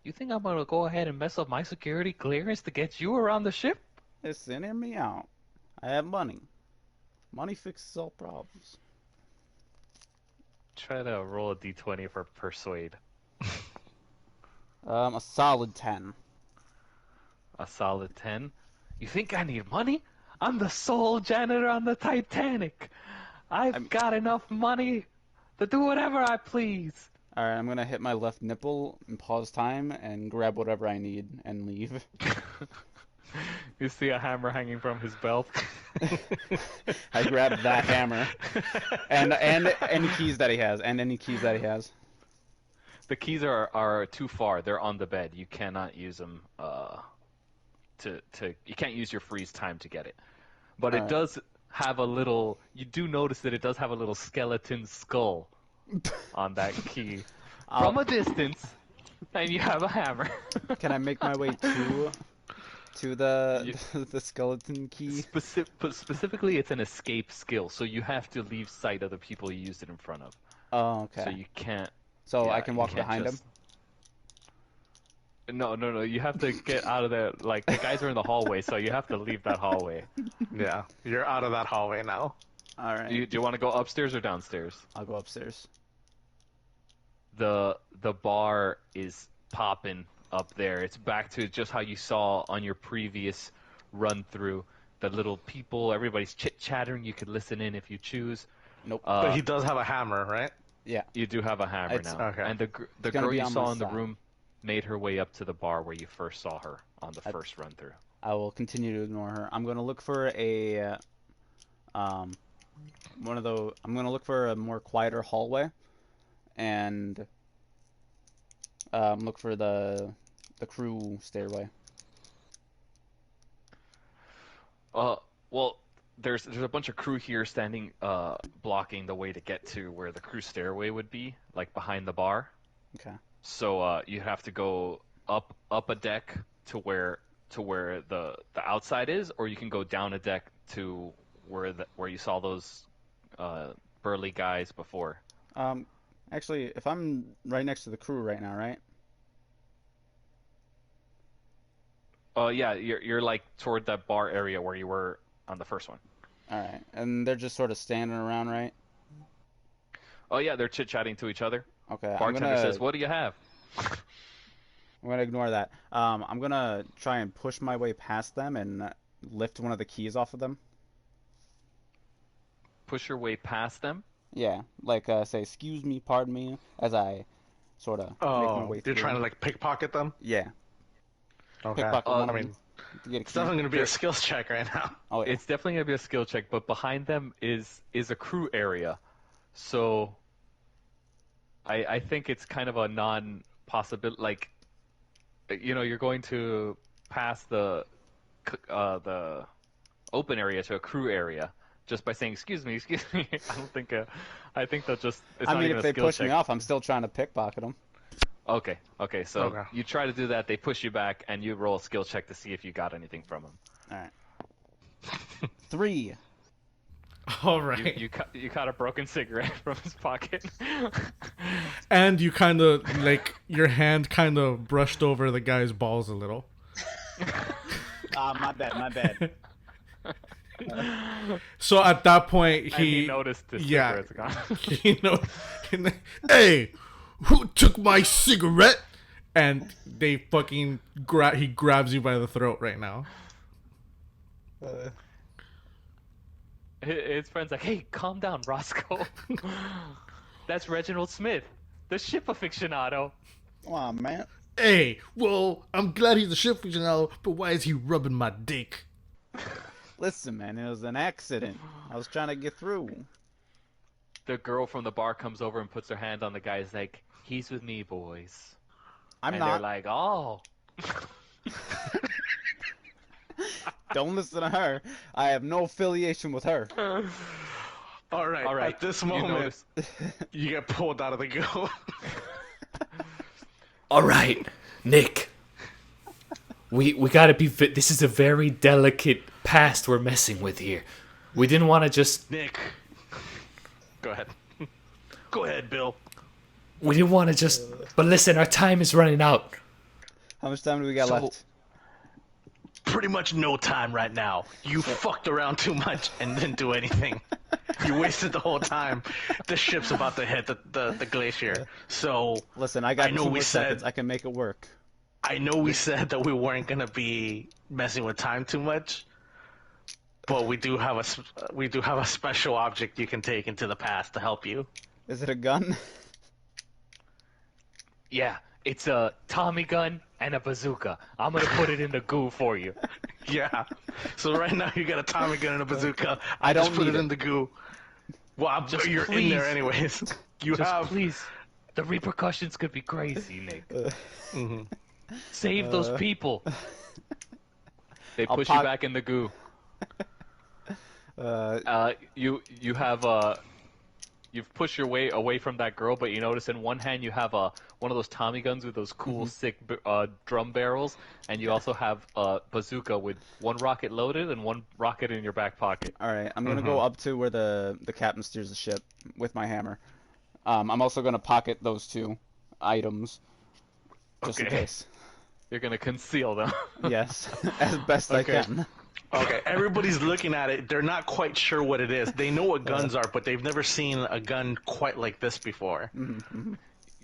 You think I'm gonna go ahead and mess up my security clearance to get you around the ship? Listen, hear me out. I have money. Money fixes all problems. Try to roll a d20 for persuade. A solid 10. A solid 10. You think I need money? I'm the sole janitor on the Titanic. I've got enough money to do whatever I please. Alright, I'm gonna hit my left nipple and pause time and grab whatever I need and leave. You see a hammer hanging from his belt. I grab that hammer. And any keys that he has. And any keys that he has. The keys are too far. They're on the bed. You cannot use them. You can't use your freeze time to get it. But it does have a little. You do notice that it does have a little skeleton skull on that key from a distance, and you have a hammer. Can I make my way to the the skeleton key? Specifically, it's an escape skill, so you have to leave sight of the people you used it in front of. Oh, okay. So you can't. So yeah, I can walk you can't behind him? just- No. You have to get out of there. Like, the guys are in the hallway, so you have to leave that hallway. Yeah, you're out of that hallway now. Alright. Do you want to go upstairs or downstairs? I'll go upstairs. The bar is popping up there. It's back to just how you saw on your previous run through. The little people, everybody's chit-chattering. You could listen in if you choose. Nope. But he does have a hammer, right? Yeah. You do have a hammer It's- now. okay. And the gonna girl be you on saw my in the side. room made her way up to the bar where you first saw her on the first run through. I will continue to ignore her. I'm gonna look for a I'm gonna look for a more quieter hallway, and look for the crew stairway. Well, there's a bunch of crew here standing, blocking the way to get to where the crew stairway would be, like behind the bar. Okay. So you have to go up a deck to where the outside is, or you can go down a deck to where you saw those burly guys before. Actually, if I'm right next to the crew right now, right? Oh yeah, you're like toward that bar area where you were on the first one. All right, and they're just sort of standing around, right? Oh yeah, they're chit-chatting to each other. Okay, Bartender says, "What do you have?" I'm gonna ignore that. I'm gonna try and push my way past them and lift one of the keys off of them. Push your way past them. Yeah, like say, excuse me, pardon me, as I sort of make my way through. You're trying to like pickpocket them? Yeah. Okay. Pickpocket one I of them mean, to get a it's key. definitely going to be a skills check right now. Oh, yeah. It's definitely gonna be a skill check, but behind them is a crew area, so I think it's kind of a non-possibility. Like, you know, you're going to pass the open area to a crew area just by saying excuse me. I don't think. I think they'll just. It's I not mean, even if a they skill push check. me off, I'm still trying to pickpocket them. Okay. So Okay. you try to do that. They push you back, and you roll a skill check to see if you got anything from them. All right. 3. All right. You caught a broken cigarette from his pocket. And you kind of, like, your hand kind of brushed over the guy's balls a little. My bad. So at that point, And he noticed the cigarette's gone. You know, hey, who took my cigarette? And they fucking he grabs you by the throat right now. His friend's like, "Hey, calm down, Roscoe. That's Reginald Smith, the ship aficionado." Come on, man. Hey, well, I'm glad he's a ship aficionado, but why is he rubbing my dick? Listen, man, it was an accident. I was trying to get through. The girl from the bar comes over and puts her hand on the guy's neck. "He's with me, boys." I'm and not. they're like, "Oh." Don't listen to her. I have no affiliation with her. All right. At this You moment, notice- you get pulled out of the go. All right, Nick. We gotta be. This is a very delicate past we're messing with here. We didn't want to just. Nick. Go ahead. Go ahead, Bill. We didn't want to just. But listen, our time is running out. How much time do we got left? Pretty much no time right now. You fucked around too much and didn't do anything. You wasted the whole time. The ship's about to hit the glacier. So Listen, I got I know 2 we more said- seconds. I can make it work. I know we said that we weren't gonna be messing with time too much, but we do have a special object you can take into the past to help you. Is it a gun? Yeah, it's a Tommy gun and a bazooka. I'm gonna put it in the goo for you. Yeah. So right now you got a Tommy gun and a bazooka. I don't just put need it in it. the goo. Well, Just you're in please. there anyways. You Just have. please. The repercussions could be crazy, Nick. Save those people. They I'll push you pop- back in the goo. You have you've pushed your way away from that girl, but you notice in one hand you have one of those Tommy guns with those cool sick drum barrels, and you also have a bazooka with one rocket loaded and one rocket in your back pocket. All right, I'm gonna go up to where the captain steers the ship with my hammer. I'm also gonna pocket those 2 items just in Okay. case. You're gonna conceal them. Yes, as best I Okay. can. Okay, everybody's looking at it. They're not quite sure what it is. They know what guns are, but they've never seen a gun quite like this before. You'll know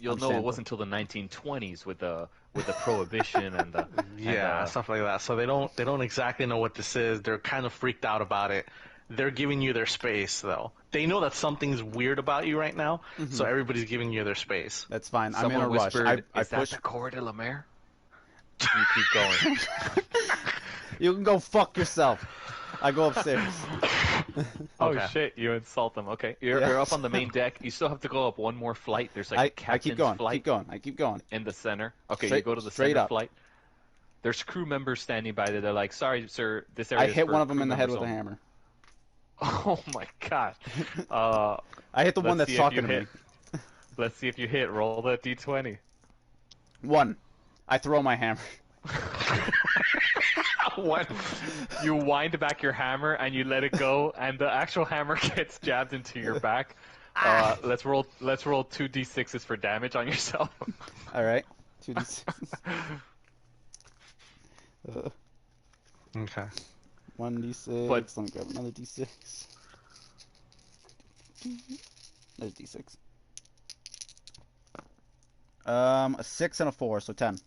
it Understandable. wasn't until the 1920s with the prohibition and the Yeah, stuff like that. So they don't exactly know what this is. They're kind of freaked out about it. They're giving you their space, though. They know that something's weird about you right now, so everybody's giving you their space. That's fine. I'm Someone in a rush. whispered, I "Is that push. the Corps de la Mer?" You keep going. You can go fuck yourself. I go upstairs. Oh Okay. shit! You insult them. Okay, you're up on the main deck. You still have to go up one more flight. There's like a I captain's keep going. flight Keep going. I keep going. in the center. Okay, you Straight- go to the straight center up. flight. There's crew members standing by there. They're like, "Sorry, sir, this area." I is hit for one of them crew in the head with members a only." hammer. Oh my god! I hit the one Let's that's see if talking you to me. hit. Let's see if you hit. Roll the d20. 1. I throw my hammer. What? You wind back your hammer and you let it go, and the actual hammer gets jabbed into your back. Let's roll 2d6s for damage on yourself. All right, 2d6. Okay. 1d6. But- Let me grab another d6. There's d6. A 6 and a 4, so 10.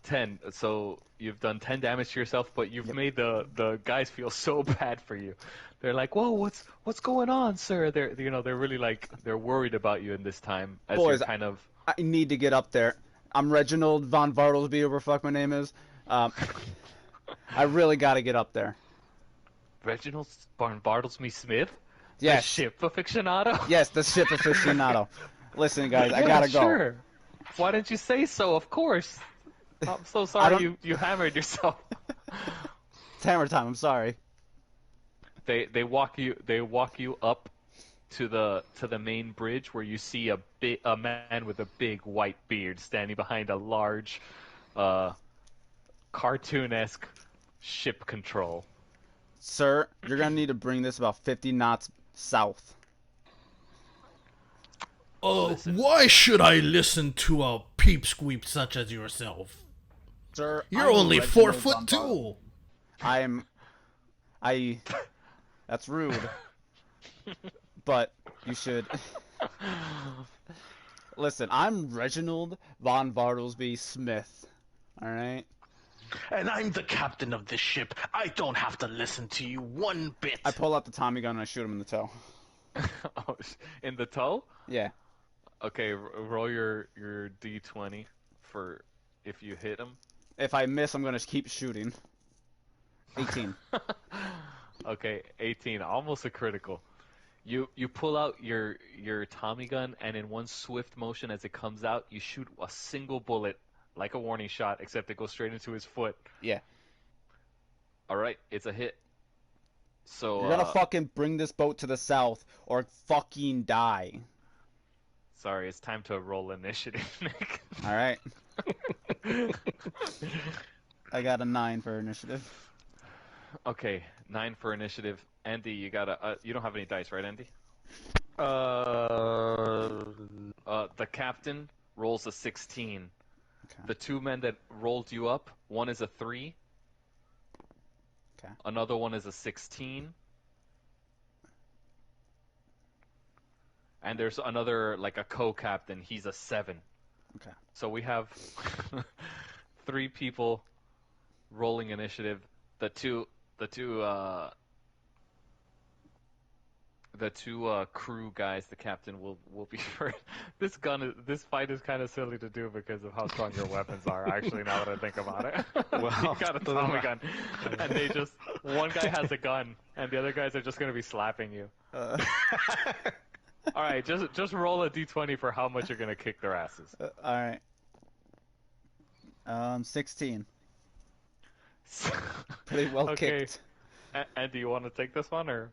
10. So you've done 10 damage to yourself, but you've made the guys feel so bad for you. They're like, "Whoa, what's going on, sir?" They're really like they're worried about you in this time as Boys, you're kind of. I need to get up there. I'm Reginald von Bartlesby, whatever the fuck my name is. I really got to get up there. Reginald Bartlesby Smith? Yes. The ship aficionado? Yes, the ship aficionado. Listen, guys, I Yeah, gotta go. sure. Why didn't you say so? Of course. I'm so sorry you hammered yourself. It's hammer time. I'm sorry. They walk you up to the main bridge where you see a man with a big white beard standing behind a large cartoon-esque ship control. Sir, you're gonna need to bring this about 50 knots south. Oh, Listen. why should I listen to a peepsqueak such as yourself? Sir, You're I'm only Reginald 4'2". That's rude. But you should. Listen, I'm Reginald von Bartlesby Smith. Alright? And I'm the captain of this ship. I don't have to listen to you one bit. I pull out the Tommy gun and I shoot him in the toe. Oh, in the toe? Yeah. Okay, roll your d20 for if you hit him. If I miss, I'm gonna keep shooting. 18. Okay, 18, almost a critical. You pull out your Tommy gun, and in one swift motion as it comes out, you shoot a single bullet, like a warning shot, except it goes straight into his foot. Yeah. Alright, it's a hit. So You're gonna fucking bring this boat to the south or fucking die. sorry, it's time to roll initiative, Nick. Alright. I got a 9 for initiative. Okay, 9 for initiative. Andy, you don't have any dice, right, Andy? The captain rolls a 16. Okay. The two men that rolled you up, one is a 3. Okay. Another one is a 16. And there's another, like a co-captain, he's a 7. Okay. So we have 3 people rolling initiative. The two crew guys, the captain will be first. This fight is kind of silly to do because of how strong your weapons are. Actually, now that I think about it, Well, you got a Tommy gun, and one guy has a gun, and the other guys are just gonna be slapping you. All right, just roll a d20 for how much you're gonna kick their asses. Alright. 16. Pretty well Okay. kicked. And do you want to take this one or?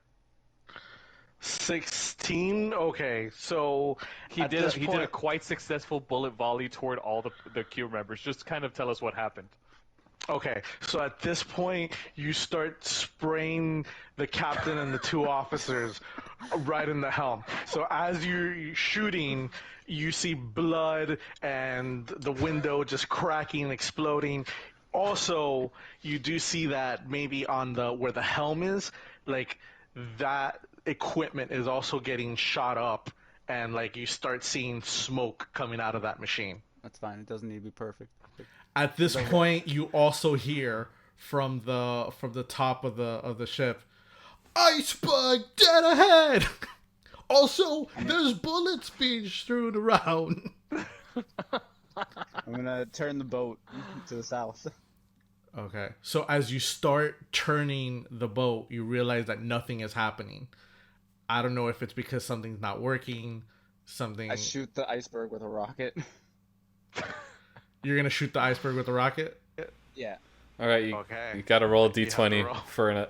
16. Okay, so He at did this a point- quite successful bullet volley toward all the crew members. Just kind of tell us what happened. Okay, so at this point, you start spraying the captain and the 2 officers right in the helm. So as you're shooting, you see blood and the window just cracking and exploding. Also, you do see that maybe on where the helm is, like that equipment is also getting shot up, and like you start seeing smoke coming out of that machine. That's fine. It doesn't need to be perfect. At this point, you also hear from the top of the ship, "Iceberg dead ahead." Also, there's bullets being strewn around. I'm gonna turn the boat to the south. Okay, so as you start turning the boat, you realize that nothing is happening. I don't know if it's because something's not working. I shoot the iceberg with a rocket. You're gonna shoot the iceberg with a rocket? Yeah. All right, you Okay. got to roll a You have to d20 roll.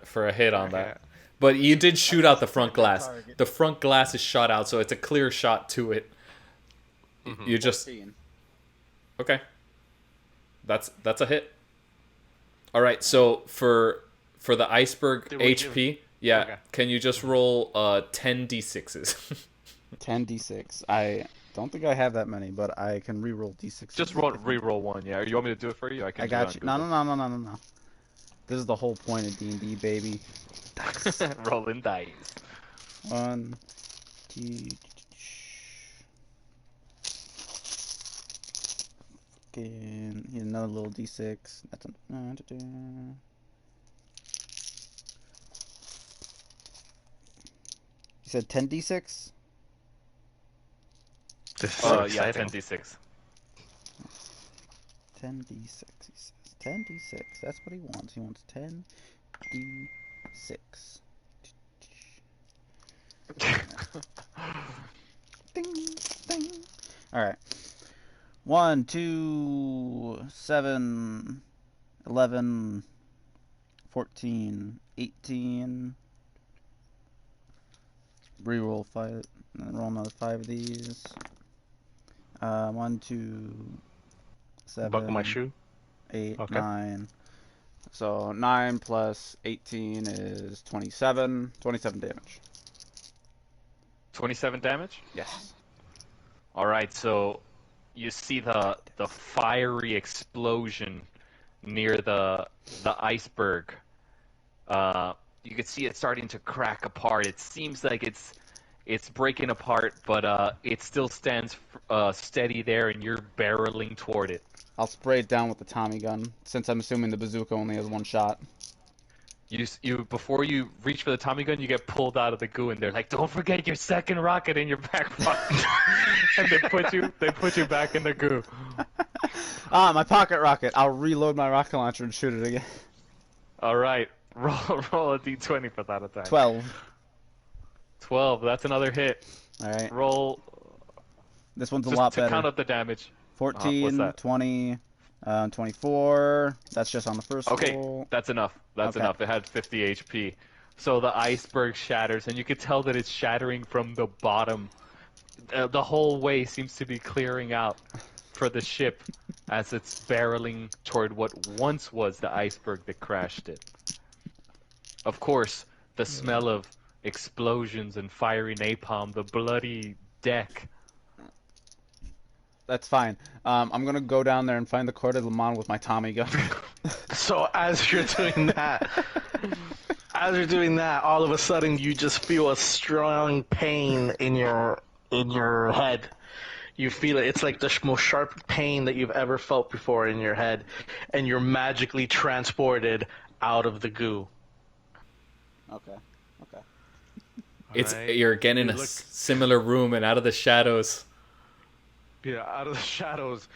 for a hit on Okay. that. But you did shoot out the front glass. target. The front glass is shot out, so it's a clear shot to it. You just 14. okay. That's a hit. All right, so for the iceberg Did we HP, yeah, Okay. can you just roll 10 d6s? 10d6. I don't think I have that many, but I can re-roll d6. Just re-roll one. Yeah. You want me to do it for you? I can. got you. No. This is the whole point of D&D, baby. Rolling dice. 1, 2, here's another little d6. That's You said 10d6? This is so Yeah, exciting. 10d6. 10d6, he says. 10d6. That's what he wants. He wants 10d6. Ding, ding. Alright. 1, 2, 7, 11, 14, 18. Reroll 5, and then roll another 5 of these. 1, 2, 7. Buckle my shoe. 8, Okay. 9. So 9 plus 18 is 27. 27 damage. 27 damage. Yes. All right. So you see the fiery explosion near the iceberg. You can see it starting to crack apart. It seems like it's breaking apart, but it still stands steady there, and you're barreling toward it. I'll spray it down with the Tommy gun, since I'm assuming the bazooka only has one shot. You before you reach for the Tommy gun, you get pulled out of the goo, and they're like, "Don't forget your second rocket in your back pocket," and they put you back in the goo. My pocket rocket. I'll reload my rocket launcher and shoot it again. All right, roll a d20 for that attack. 12. 12. That's another hit. All right. Roll. This one's a Just lot to better. count up the damage. 14, what's that? 20, 24. That's just on the first Okay, roll. that's enough. That's Okay. enough. It had 50 HP. So the iceberg shatters, and you can tell that it's shattering from the bottom. The whole way seems to be clearing out for the ship as it's barreling toward what once was the iceberg that crashed it. Of course, the smell of explosions and fiery napalm, the bloody deck. That's fine. I'm gonna go down there and find the Coeur de Le Mans with my Tommy gun. So as you're doing that, all of a sudden you just feel a strong pain in your head. You feel it. It's like the most sharp pain that you've ever felt before in your head, and you're magically transported out of the goo. Okay. You're again in a similar room and out of the shadows. Yeah, out of the shadows,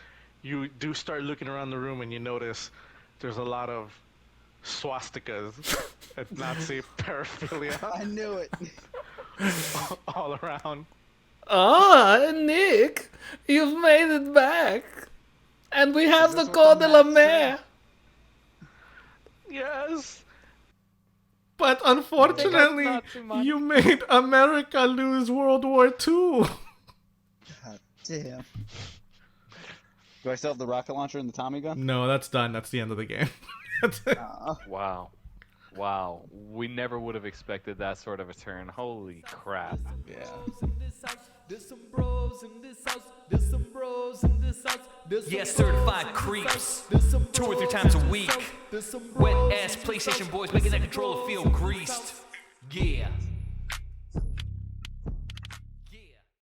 you do start looking around the room, and you notice there's a lot of swastikas and Nazi paraphernalia I knew it. all around. Ah, Nick, you've made it back. And we have the Coeur de la Mer. Yes. But unfortunately, Nazi money. you made America lose World War II. God damn. Do I still have the rocket launcher and the Tommy gun? No, that's done. That's the end of the game. That's it. Wow. We never would have expected that sort of a turn. Holy crap. Yeah. There's some bros in this house. There's some bros in this house. Yeah, certified creeps. 2 or 3 times a week. Wet ass PlayStation boys making that controller feel greased. Yeah.